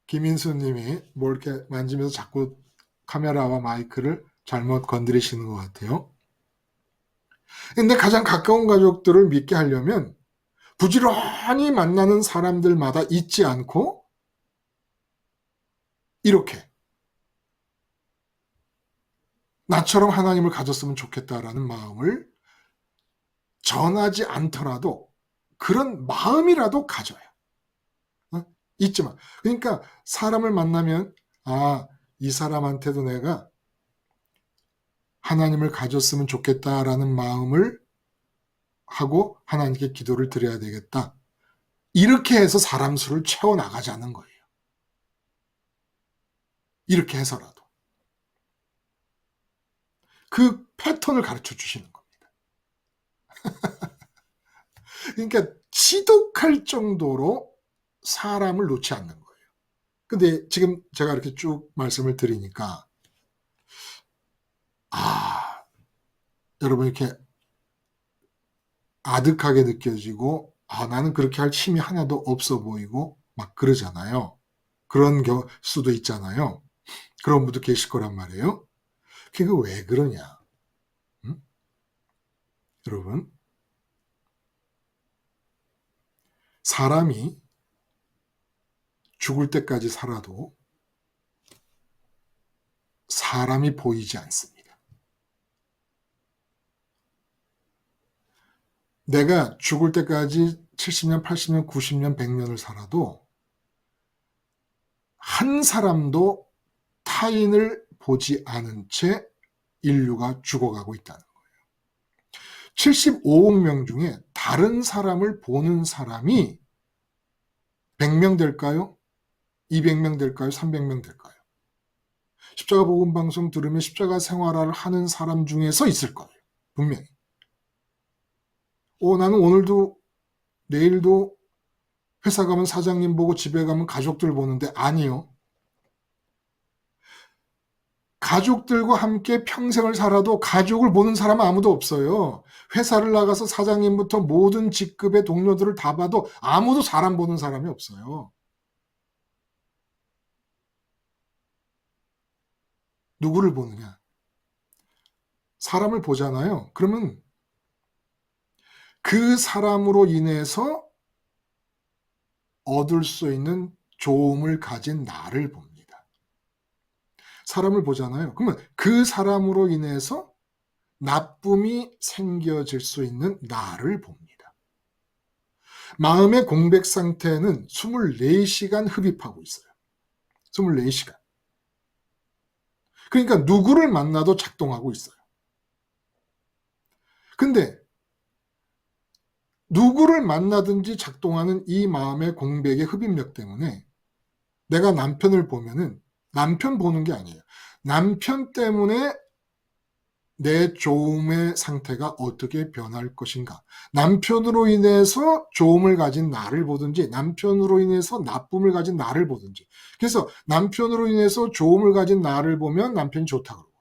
김인수 님이 뭘 이렇게 만지면서 자꾸 카메라와 마이크를 잘못 건드리시는 것 같아요. 근데 가장 가까운 가족들을 믿게 하려면 부지런히 만나는 사람들마다 잊지 않고 이렇게 나처럼 하나님을 가졌으면 좋겠다라는 마음을 전하지 않더라도 그런 마음이라도 가져요. 잊지 마. 그러니까 사람을 만나면 이 사람한테도 내가 하나님을 가졌으면 좋겠다라는 마음을 하고 하나님께 기도를 드려야 되겠다. 이렇게 해서 사람 수를 채워나가자는 거예요. 이렇게 해서라도. 그 패턴을 가르쳐 주시는 겁니다. 그러니까 지독할 정도로 사람을 놓지 않는 거예요. 근데 지금 제가 이렇게 쭉 말씀을 드리니까 여러분 이렇게 아득하게 느껴지고 나는 그렇게 할 힘이 하나도 없어 보이고 막 그러잖아요. 그런 수도 있잖아요. 그런 분도 계실 거란 말이에요. 그게 왜 그러냐? 응? 여러분, 사람이 죽을 때까지 살아도 사람이 보이지 않습니다. 내가 죽을 때까지 70년, 80년, 90년, 100년을 살아도 한 사람도 타인을 보지 않은 채 인류가 죽어가고 있다는 거예요. 75억 명 중에 다른 사람을 보는 사람이 100명 될까요? 200명 될까요? 300명 될까요? 십자가 복음 방송 들으면 십자가 생활을 하는 사람 중에서 있을 거예요. 분명히. 나는 오늘도 내일도 회사 가면 사장님 보고 집에 가면 가족들 보는데 아니요. 가족들과 함께 평생을 살아도 가족을 보는 사람은 아무도 없어요. 회사를 나가서 사장님부터 모든 직급의 동료들을 다 봐도 아무도 사람 보는 사람이 없어요. 누구를 보느냐? 사람을 보잖아요. 그러면 그 사람으로 인해서 얻을 수 있는 좋음을 가진 나를 봅니다. 사람을 보잖아요. 그러면 그 사람으로 인해서 나쁨이 생겨질 수 있는 나를 봅니다. 마음의 공백 상태는 24시간 흡입하고 있어요. 24시간. 그러니까 누구를 만나도 작동하고 있어요. 근데 누구를 만나든지 작동하는 이 마음의 공백의 흡입력 때문에 내가 남편을 보면은 남편 보는 게 아니에요. 남편 때문에 내 좋음의 상태가 어떻게 변할 것인가. 남편으로 인해서 좋음을 가진 나를 보든지 남편으로 인해서 나쁨을 가진 나를 보든지. 그래서 남편으로 인해서 좋음을 가진 나를 보면 남편이 좋다 그러고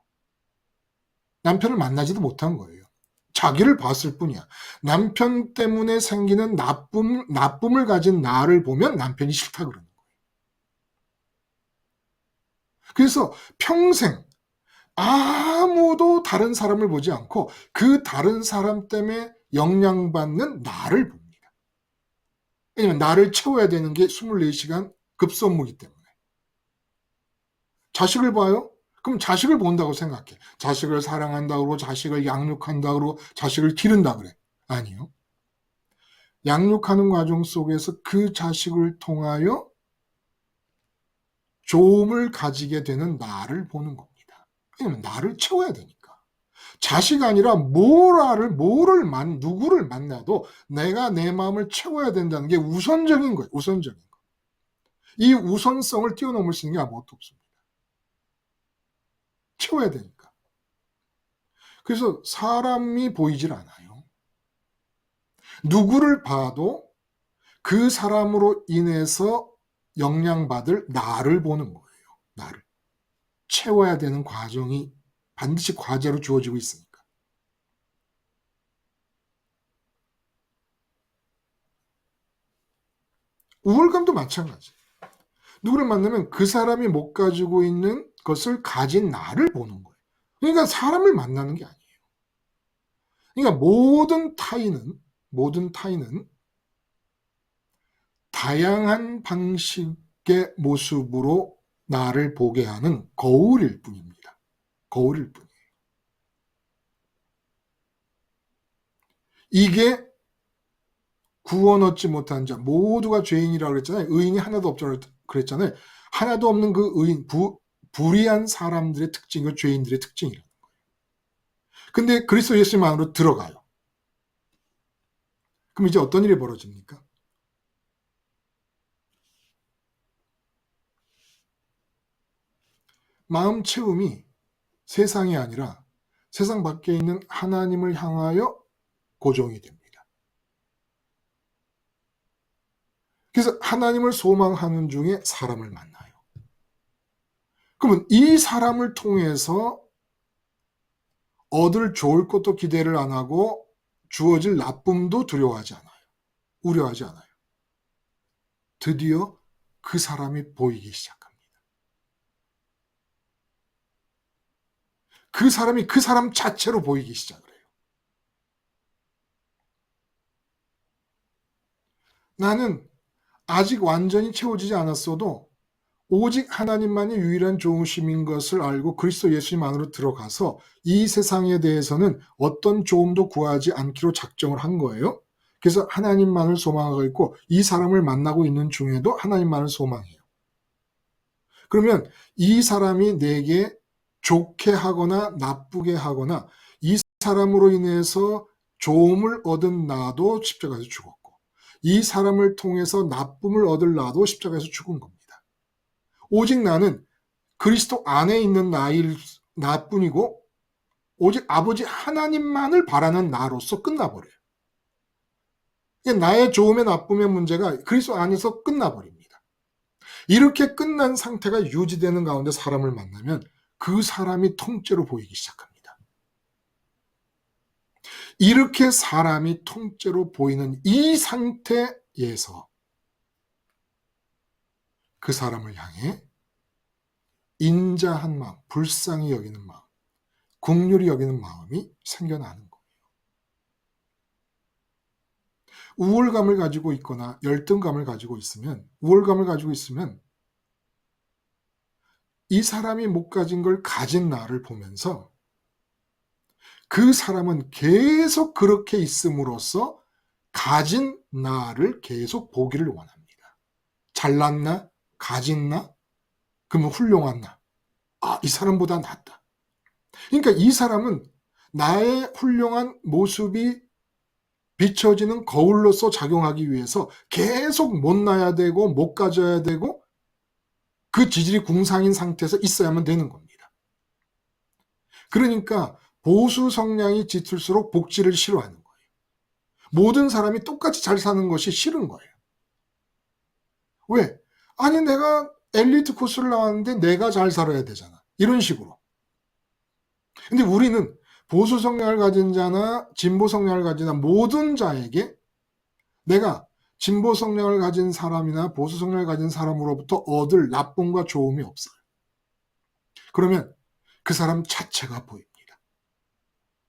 남편을 만나지도 못한 거예요. 자기를 봤을 뿐이야. 남편 때문에 생기는 나쁨을 가진 나를 보면 남편이 싫다 그러는 거예요. 그래서 평생 아무도 다른 사람을 보지 않고 그 다른 사람 때문에 영향받는 나를 봅니다. 왜냐면 나를 채워야 되는 게 24시간 급선무기 때문에. 자식을 봐요? 그럼 자식을 본다고 생각해. 자식을 사랑한다고 그러고 자식을 양육한다고 그러고 자식을 기른다 그래. 아니요. 양육하는 과정 속에서 그 자식을 통하여 좋음을 가지게 되는 나를 보는 겁니다. 왜냐면 나를 채워야 되니까. 자식 아니라 누구를 만나도 내가 내 마음을 채워야 된다는 게 우선적인 거예요. 우선적인 거. 이 우선성을 뛰어넘을 수 있는 게 아무것도 없습니다. 채워야 되니까. 그래서 사람이 보이질 않아요. 누구를 봐도 그 사람으로 인해서 영향받을 나를 보는 거예요. 나를. 채워야 되는 과정이 반드시 과제로 주어지고 있으니까. 우월감도 마찬가지. 누구를 만나면 그 사람이 못 가지고 있는 것을 가진 나를 보는 거예요. 그러니까 사람을 만나는 게 아니에요. 그러니까 모든 타인은 다양한 방식의 모습으로 나를 보게 하는 거울일 뿐입니다. 거울일 뿐이에요. 이게 구원 얻지 못한 자, 모두가 죄인이라고 그랬잖아요. 의인이 하나도 없다고 그랬잖아요. 하나도 없는 그 의인, 불의한 사람들의 특징이 죄인들의 특징이라는 거예요. 근데 그리스도 예수님 안으로 들어가요. 그럼 이제 어떤 일이 벌어집니까? 마음 채움이 세상이 아니라 세상 밖에 있는 하나님을 향하여 고정이 됩니다. 그래서 하나님을 소망하는 중에 사람을 만나요. 그러면 이 사람을 통해서 얻을 좋을 것도 기대를 안 하고 주어질 나쁨도 두려워하지 않아요. 우려하지 않아요. 드디어 그 사람이 보이기 시작합니다. 그 사람이 그 사람 자체로 보이기 시작을 해요. 나는 아직 완전히 채워지지 않았어도 오직 하나님만이 유일한 좋으심인 것을 알고 그리스도 예수님 안으로 들어가서 이 세상에 대해서는 어떤 조음도 구하지 않기로 작정을 한 거예요. 그래서 하나님만을 소망하고 있고 이 사람을 만나고 있는 중에도 하나님만을 소망해요. 그러면 이 사람이 내게 좋게 하거나 나쁘게 하거나 이 사람으로 인해서 좋음을 얻은 나도 십자가에서 죽었고 이 사람을 통해서 나쁨을 얻을 나도 십자가에서 죽은 겁니다. 오직 나는 그리스도 안에 있는 나뿐이고 오직 아버지 하나님만을 바라는 나로서 끝나버려요. 나의 좋음의 나쁨의 문제가 그리스도 안에서 끝나버립니다. 이렇게 끝난 상태가 유지되는 가운데 사람을 만나면 그 사람이 통째로 보이기 시작합니다. 이렇게 사람이 통째로 보이는 이 상태에서 그 사람을 향해 인자한 마음, 불쌍히 여기는 마음, 긍휼히 여기는 마음이 생겨나는 거예요. 우월감을 가지고 있거나 열등감을 가지고 있으면, 우월감을 가지고 있으면 이 사람이 못 가진 걸 가진 나를 보면서 그 사람은 계속 그렇게 있음으로써 가진 나를 계속 보기를 원합니다. 잘났나? 가진나? 그러면 훌륭한 나. 아, 이 사람보다 낫다. 그러니까 이 사람은 나의 훌륭한 모습이 비춰지는 거울로서 작용하기 위해서 계속 못나야 되고 못 가져야 되고 그 지질이 궁상인 상태에서 있어야만 되는 겁니다. 그러니까 보수 성향이 짙을수록 복지를 싫어하는 거예요. 모든 사람이 똑같이 잘 사는 것이 싫은 거예요. 왜? 아니 내가 엘리트 코스를 나왔는데 내가 잘 살아야 되잖아. 이런 식으로. 근데 우리는 보수 성향을 가진 자나 진보 성향을 가진 자 모든 자에게 내가 진보 성향을 가진 사람이나 보수 성향을 가진 사람으로부터 얻을 나쁨과 좋음이 없어요. 그러면 그 사람 자체가 보입니다.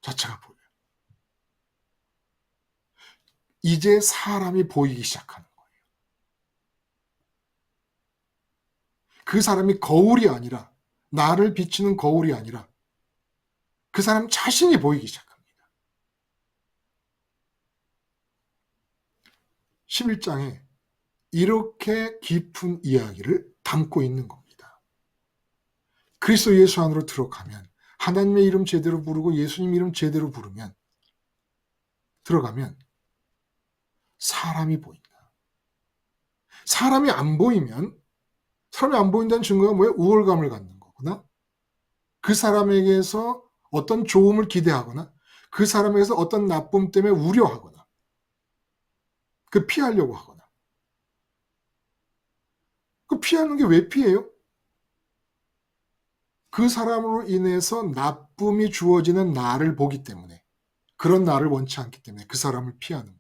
자체가 보여요. 이제 사람이 보이기 시작하는 거예요. 그 사람이 거울이 아니라 나를 비추는 거울이 아니라 그 사람 자신이 보이기 시작합니다. 11장에 이렇게 깊은 이야기를 담고 있는 겁니다. 그리스도 예수 안으로 들어가면 하나님의 이름 제대로 부르고 예수님 이름 제대로 부르면 들어가면 사람이 보인다. 사람이 안 보인다는 증거가 뭐예요? 우월감을 갖는 거구나. 그 사람에게서 어떤 좋음을 기대하거나 그 사람에게서 어떤 나쁨 때문에 우려하거나 그 피하려고 하거나 그 피하는 게 왜 피해요? 그 사람으로 인해서 나쁨이 주어지는 나를 보기 때문에, 그런 나를 원치 않기 때문에 그 사람을 피하는 거예요.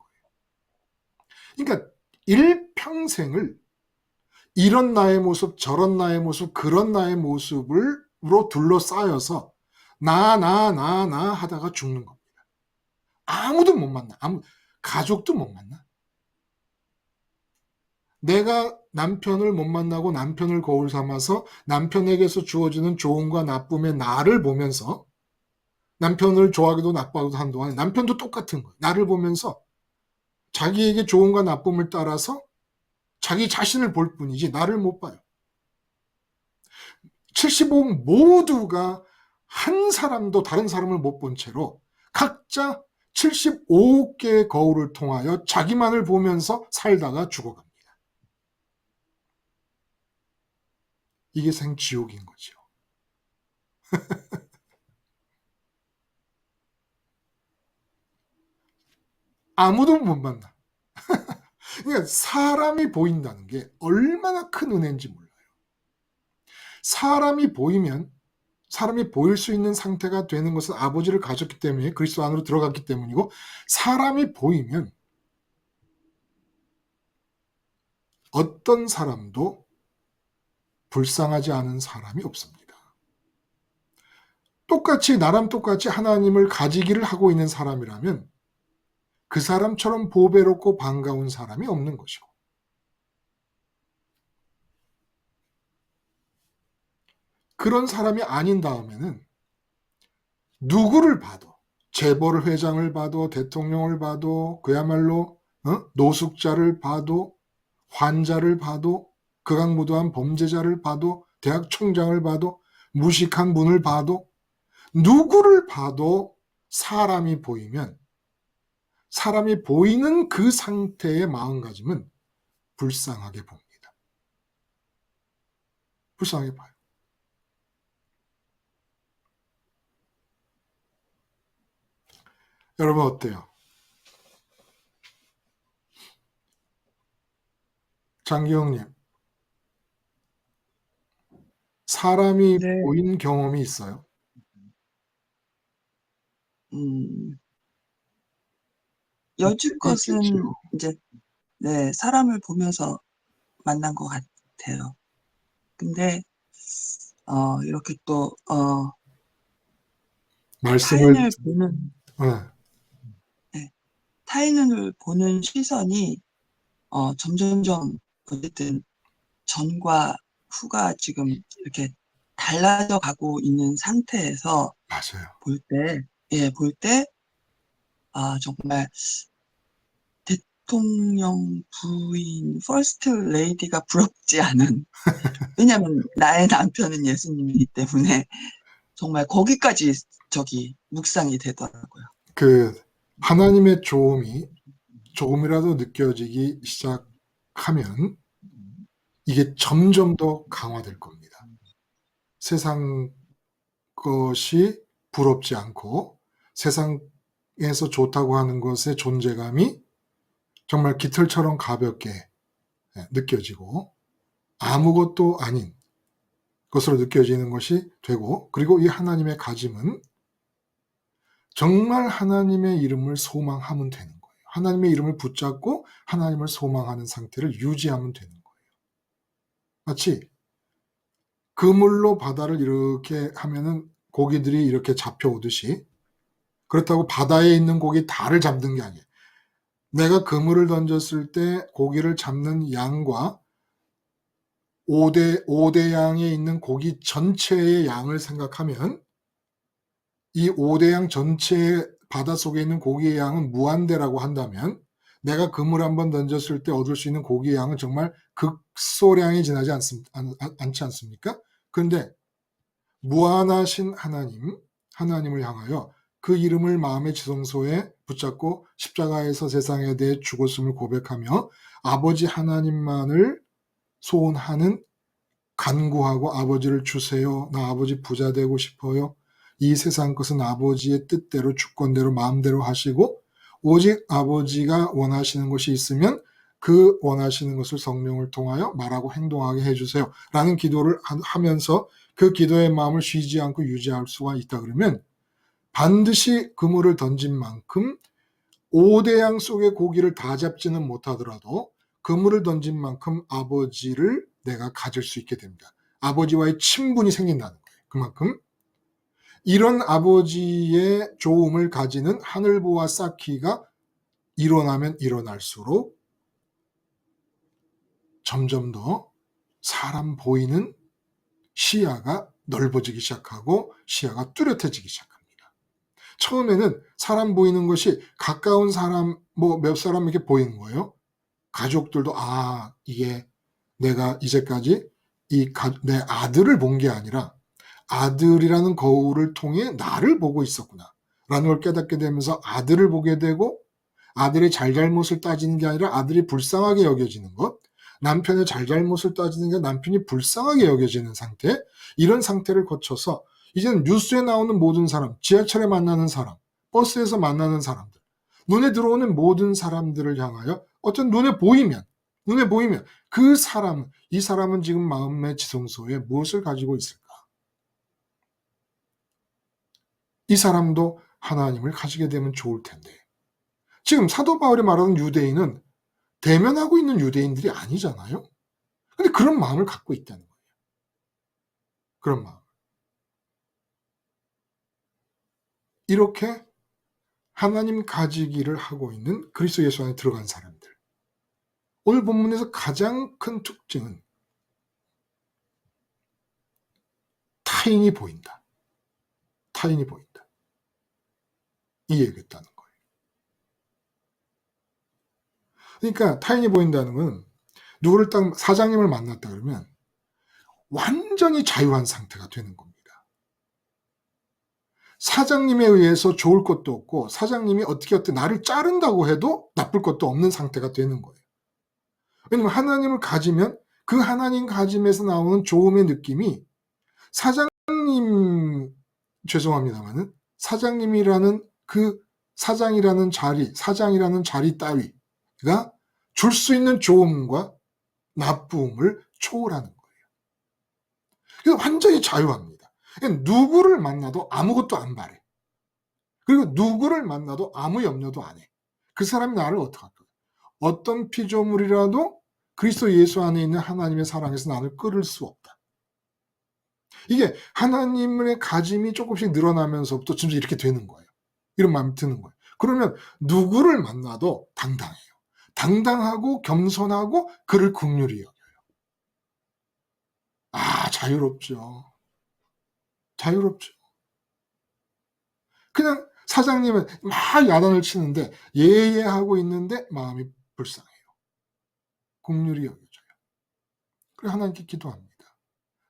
그러니까 일평생을 이런 나의 모습, 저런 나의 모습, 그런 나의 모습으로 둘러싸여서 나 하다가 죽는 겁니다. 아무도 못 만나. 가족도 못 만나. 내가 남편을 못 만나고 남편을 거울 삼아서 남편에게서 주어지는 좋음과 나쁨의 나를 보면서, 남편을 좋아하기도 나빠하기도 한 동안 남편도 똑같은 거예요. 나를 보면서 자기에게 좋음과 나쁨을 따라서 자기 자신을 볼 뿐이지 나를 못 봐요. 75억 모두가 한 사람도 다른 사람을 못 본 채로 각자 75억 개의 거울을 통하여 자기만을 보면서 살다가 죽어갑니다. 이게 생지옥인 거죠. 아무도 못 만나. 그러니까 사람이 보인다는 게 얼마나 큰 은혜인지 몰라요. 사람이 보이면, 사람이 보일 수 있는 상태가 되는 것은 아버지를 가졌기 때문에, 그리스도 안으로 들어갔기 때문이고, 사람이 보이면 어떤 사람도 불쌍하지 않은 사람이 없습니다. 나랑 똑같이 하나님을 가지기를 하고 있는 사람이라면 그 사람처럼 보배롭고 반가운 사람이 없는 것이고, 그런 사람이 아닌 다음에는 누구를 봐도, 재벌 회장을 봐도, 대통령을 봐도, 그야말로 노숙자를 봐도, 환자를 봐도, 극악무도한 범죄자를 봐도, 대학 총장을 봐도, 무식한 분을 봐도, 누구를 봐도 사람이 보이면, 사람이 보이는 그 상태의 마음가짐은 불쌍하게 봅니다. 불쌍하게 봐요. 여러분 어때요? 장기영님, 사람이 네. 보인 경험이 있어요? 여지껏은 있겠죠. 이제 네, 사람을 보면서 만난 것 같아요. 근데 이렇게 또 말씀을, 타인을 보는 네, 타인을 보는 시선이 점점점 어쨌든 전과 후가 지금 이렇게 달라져 가고 있는 상태에서 맞아요. 볼 때, 정말 대통령 부인, 퍼스트 레이디가 부럽지 않은, 왜냐면 나의 남편은 예수님이기 때문에 정말 거기까지 묵상이 되더라고요. 하나님의 조음이 조금이라도 느껴지기 시작하면 이게 점점 더 강화될 겁니다. 세상 것이 부럽지 않고 세상에서 좋다고 하는 것의 존재감이 정말 깃털처럼 가볍게 느껴지고 아무것도 아닌 것으로 느껴지는 것이 되고, 그리고 이 하나님의 가짐은 정말 하나님의 이름을 소망하면 되는 거예요. 하나님의 이름을 붙잡고 하나님을 소망하는 상태를 유지하면 되는 거예요. 마치 그물로 바다를 이렇게 하면은 고기들이 이렇게 잡혀오듯이, 그렇다고 바다에 있는 고기 다를 잡는 게 아니에요. 내가 그물을 던졌을 때 고기를 잡는 양과 5대 양에 있는 고기 전체의 양을 생각하면 이 5대 양 전체의 바닷속에 있는 고기의 양은 무한대라고 한다면, 내가 그물 한번 던졌을 때 얻을 수 있는 고기의 양은 정말 극소량이 지나지 않지 않습니까? 그런데 무한하신 하나님을 향하여 그 이름을 마음의 지성소에 붙잡고 십자가에서 세상에 대해 죽었음을 고백하며 아버지 하나님만을 소원하는, 간구하고 아버지를 주세요. 나 아버지 부자 되고 싶어요. 이 세상 것은 아버지의 뜻대로 주권대로 마음대로 하시고 오직 아버지가 원하시는 것이 있으면 그 원하시는 것을 성령을 통하여 말하고 행동하게 해주세요. 라는 기도를 하면서 그 기도의 마음을 쉬지 않고 유지할 수가 있다 그러면 반드시 그물을 던진 만큼 5대양 속의 고기를 다 잡지는 못하더라도 그물을 던진 만큼 아버지를 내가 가질 수 있게 됩니다. 아버지와의 친분이 생긴다는 거예요. 그만큼 이런 아버지의 조음을 가지는 하늘보와 쌓기가 일어나면 일어날수록 점점 더 사람 보이는 시야가 넓어지기 시작하고 시야가 뚜렷해지기 시작합니다. 처음에는 사람 보이는 것이 가까운 사람, 몇 사람 이렇게 보이는 거예요. 가족들도 이게 내가 이제까지 내 아들을 본 게 아니라 아들이라는 거울을 통해 나를 보고 있었구나 라는 걸 깨닫게 되면서 아들을 보게 되고 아들의 잘잘못을 따지는 게 아니라 아들이 불쌍하게 여겨지는 것, 남편의 잘잘못을 따지는 게 남편이 불쌍하게 여겨지는 상태, 이런 상태를 거쳐서 이제는 뉴스에 나오는 모든 사람, 지하철에 만나는 사람, 버스에서 만나는 사람들, 눈에 들어오는 모든 사람들을 향하여 어떤 눈에 보이면 이 사람은 지금 마음의 지성소에 무엇을 가지고 있을까? 이 사람도 하나님을 가지게 되면 좋을 텐데. 지금 사도 바울이 말하는 유대인은 대면하고 있는 유대인들이 아니잖아요. 근데 그런 마음을 갖고 있다는 거예요. 그런 마음. 이렇게 하나님 가지기를 하고 있는 그리스도 예수 안에 들어간 사람들. 오늘 본문에서 가장 큰 특징은 타인이 보인다. 타인이 보인다. 이 얘기했다는 거예요. 그러니까 타인이 보인다는 건 누구를 딱 사장님을 만났다 그러면 완전히 자유한 상태가 되는 겁니다. 사장님에 의해서 좋을 것도 없고 사장님이 어떻게 나를 자른다고 해도 나쁠 것도 없는 상태가 되는 거예요. 왜냐면 하나님을 가지면 그 하나님 가짐에서 나오는 좋음의 느낌이 죄송합니다만은 사장님이라는 그 사장이라는 자리 따위가 줄 수 있는 좋음과 나쁨을 초월하는 거예요. 그래서 완전히 자유합니다. 누구를 만나도 아무것도 안 바래. 그리고 누구를 만나도 아무 염려도 안 해. 그 사람이 나를 어떻게 할까? 어떤 피조물이라도 그리스도 예수 안에 있는 하나님의 사랑에서 나를 끌을 수 없다. 이게 하나님의 가짐이 조금씩 늘어나면서부터 진짜 이렇게 되는 거예요. 이런 마음이 드는 거예요. 그러면 누구를 만나도 당당해요. 당당하고 겸손하고 그를 긍휼히 여겨요. 자유롭죠. 자유롭죠. 그냥 사장님은 막 야단을 치는데 예예하고 있는데 마음이 불쌍해요. 긍휼히 여겨져요. 그래서 하나님께 기도합니다.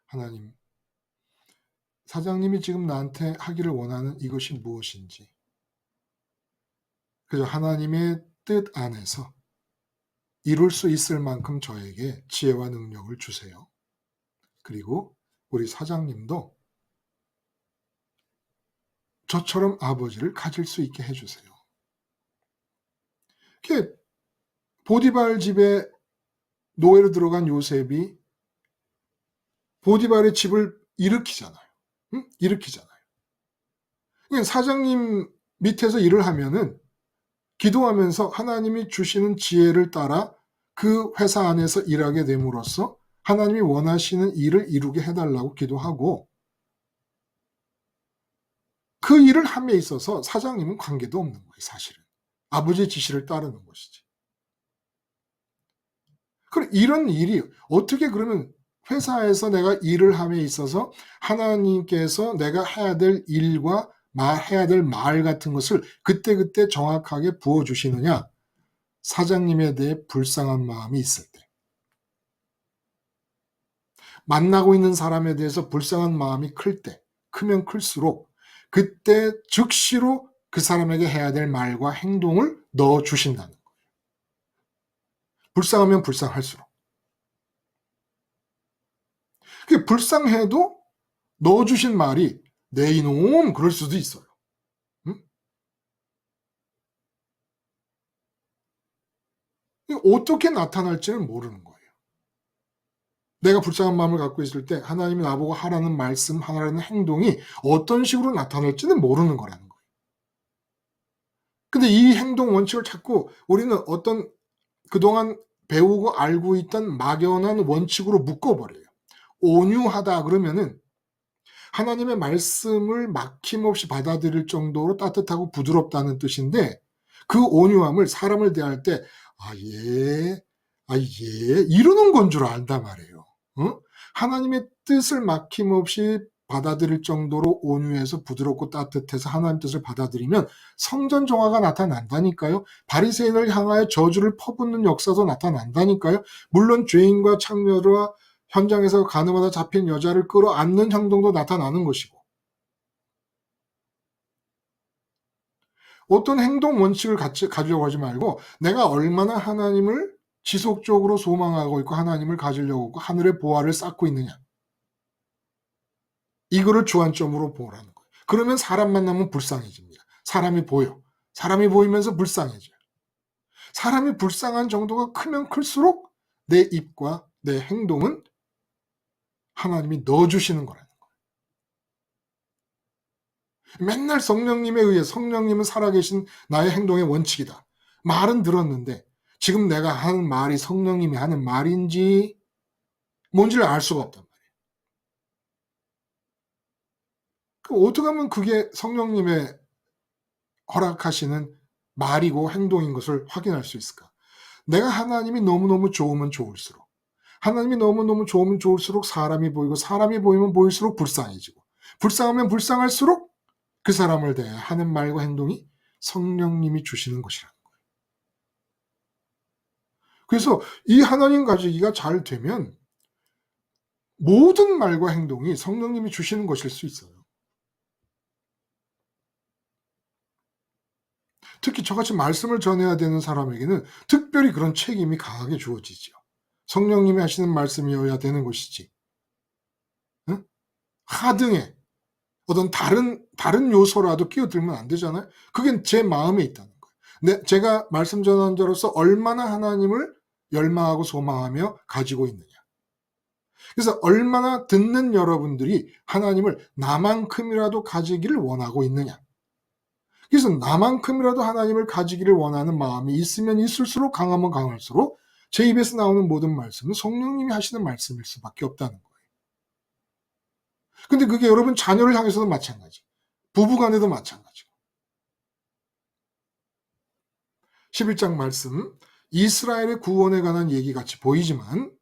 하나님, 사장님이 지금 나한테 하기를 원하는 이것이 무엇인지 그래서 하나님의 뜻 안에서 이룰 수 있을 만큼 저에게 지혜와 능력을 주세요. 그리고 우리 사장님도 저처럼 아버지를 가질 수 있게 해주세요. 보디발 집에 노예로 들어간 요셉이 보디발의 집을 일으키잖아요. 일으키잖아요. 사장님 밑에서 일을 하면은 기도하면서 하나님이 주시는 지혜를 따라 그 회사 안에서 일하게 됨으로써 하나님이 원하시는 일을 이루게 해달라고 기도하고 그 일을 함에 있어서 사장님은 관계도 없는 거예요. 사실은. 아버지의 지시를 따르는 것이지. 그럼 이런 일이 어떻게 그러면 회사에서 내가 일을 함에 있어서 하나님께서 내가 해야 될 일과 해야 될 말 같은 것을 그때그때 정확하게 부어주시느냐? 사장님에 대해 불쌍한 마음이 있을 때. 만나고 있는 사람에 대해서 불쌍한 마음이 클 때, 크면 클수록 그때 즉시로 그 사람에게 해야 될 말과 행동을 넣어주신다는 거예요. 불쌍하면 불쌍할수록. 불쌍해도 넣어주신 말이 내 이놈 그럴 수도 있어요. 응? 어떻게 나타날지는 모르는 거예요. 내가 불쌍한 마음을 갖고 있을 때 하나님이 나보고 하라는 말씀, 하라는 행동이 어떤 식으로 나타날지는 모르는 거라는 거예요. 근데 이 행동 원칙을 자꾸 우리는 어떤 그동안 배우고 알고 있던 막연한 원칙으로 묶어버려요. 온유하다 그러면은 하나님의 말씀을 막힘없이 받아들일 정도로 따뜻하고 부드럽다는 뜻인데, 그 온유함을 사람을 대할 때 예, 예 이러는 건 줄 안단 말이에요. 하나님의 뜻을 막힘없이 받아들일 정도로 온유해서 부드럽고 따뜻해서 하나님 뜻을 받아들이면 성전 정화가 나타난다니까요. 바리새인을 향하여 저주를 퍼붓는 역사도 나타난다니까요. 물론 죄인과 창녀와 현장에서 가늠하다 잡힌 여자를 끌어안는 행동도 나타나는 것이고, 어떤 행동 원칙을 가지려고 하지 말고 내가 얼마나 하나님을 지속적으로 소망하고 있고 하나님을 가지려고 하고 하늘의 보화를 쌓고 있느냐, 이거를 주안점으로 보라는 거예요. 그러면 사람 만나면 불쌍해집니다. 사람이 보여. 사람이 보이면서 불쌍해져요. 사람이 불쌍한 정도가 크면 클수록 내 입과 내 행동은 하나님이 넣어주시는 거라는 거예요. 맨날 성령님에 의해, 성령님은 살아계신 나의 행동의 원칙이다, 말은 들었는데 지금 내가 하는 말이 성령님이 하는 말인지 뭔지를 알 수가 없단 말이에요. 그럼 어떻게 하면 그게 성령님의 허락하시는 말이고 행동인 것을 확인할 수 있을까? 내가 하나님이 너무너무 좋으면 좋을수록, 하나님이 너무너무 좋으면 좋을수록 사람이 보이고, 사람이 보이면 보일수록 불쌍해지고, 불쌍하면 불쌍할수록 그 사람을 대해 하는 말과 행동이 성령님이 주시는 것이라는 거예요. 그래서 이 하나님 가지기가 잘 되면 모든 말과 행동이 성령님이 주시는 것일 수 있어요. 특히 저같이 말씀을 전해야 되는 사람에게는 특별히 그런 책임이 강하게 주어지죠. 성령님이 하시는 말씀이어야 되는 것이지, 응? 하등의 어떤 다른 요소라도 끼어들면 안 되잖아요. 그게 제 마음에 있다는 거예요. 제가 말씀 전하는 자로서 얼마나 하나님을 열망하고 소망하며 가지고 있느냐. 그래서 얼마나 듣는 여러분들이 하나님을 나만큼이라도 가지기를 원하고 있느냐. 그래서 나만큼이라도 하나님을 가지기를 원하는 마음이 있으면 있을수록, 강하면 강할수록 제 입에서 나오는 모든 말씀은 성령님이 하시는 말씀일 수밖에 없다는 거예요. 근데 그게 여러분 자녀를 향해서도 마찬가지, 부부간에도 마찬가지고. 11장 말씀, 이스라엘의 구원에 관한 얘기같이 보이지만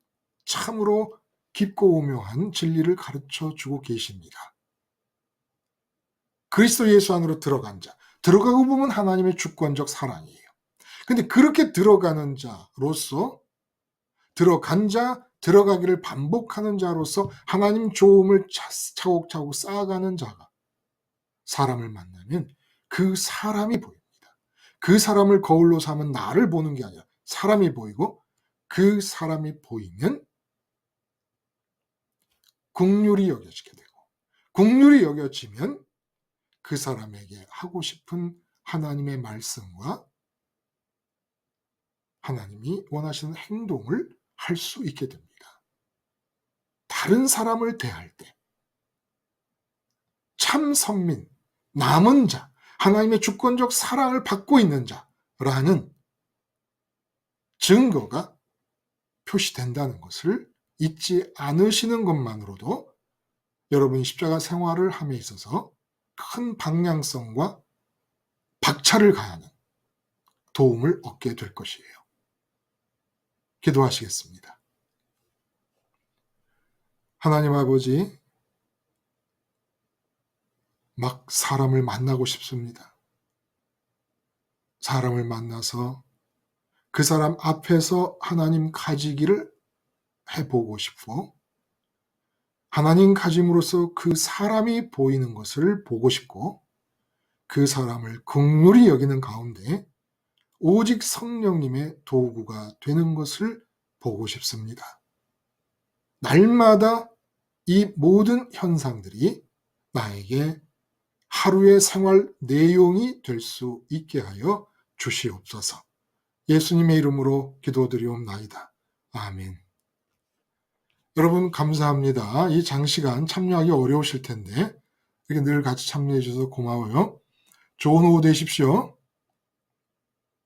참으로 깊고 오묘한 진리를 가르쳐 주고 계십니다. 그리스도 예수 안으로 들어간 자, 들어가고 보면 하나님의 주권적 사랑이에요. 근데 그렇게 들어가는 자로서, 들어간 자, 들어가기를 반복하는 자로서 하나님 좋음을 차곡차곡 쌓아가는 자가 사람을 만나면 그 사람이 보입니다. 그 사람을 거울로 삼은 나를 보는 게 아니라 사람이 보이고, 그 사람이 보이면 긍휼히 여겨지게 되고, 긍휼히 여겨지면 그 사람에게 하고 싶은 하나님의 말씀과 하나님이 원하시는 행동을 할 수 있게 됩니다. 다른 사람을 대할 때 참 선민, 남은 자, 하나님의 주권적 사랑을 받고 있는 자라는 증거가 표시된다는 것을 잊지 않으시는 것만으로도 여러분이 십자가 생활을 함에 있어서 큰 방향성과 박차를 가하는 도움을 얻게 될 것이에요. 기도하시겠습니다. 하나님 아버지, 막 사람을 만나고 싶습니다. 사람을 만나서 그 사람 앞에서 하나님 가지기를 해보고 싶고, 하나님 가짐으로써 그 사람이 보이는 것을 보고 싶고, 그 사람을 긍휼히 여기는 가운데 오직 성령님의 도구가 되는 것을 보고 싶습니다. 날마다 이 모든 현상들이 나에게 하루의 생활 내용이 될 수 있게 하여 주시옵소서. 예수님의 이름으로 기도드리옵나이다. 아멘. 여러분 감사합니다. 이 장시간 참여하기 어려우실 텐데 이렇게 늘 같이 참여해 주셔서 고마워요. 좋은 오후 되십시오.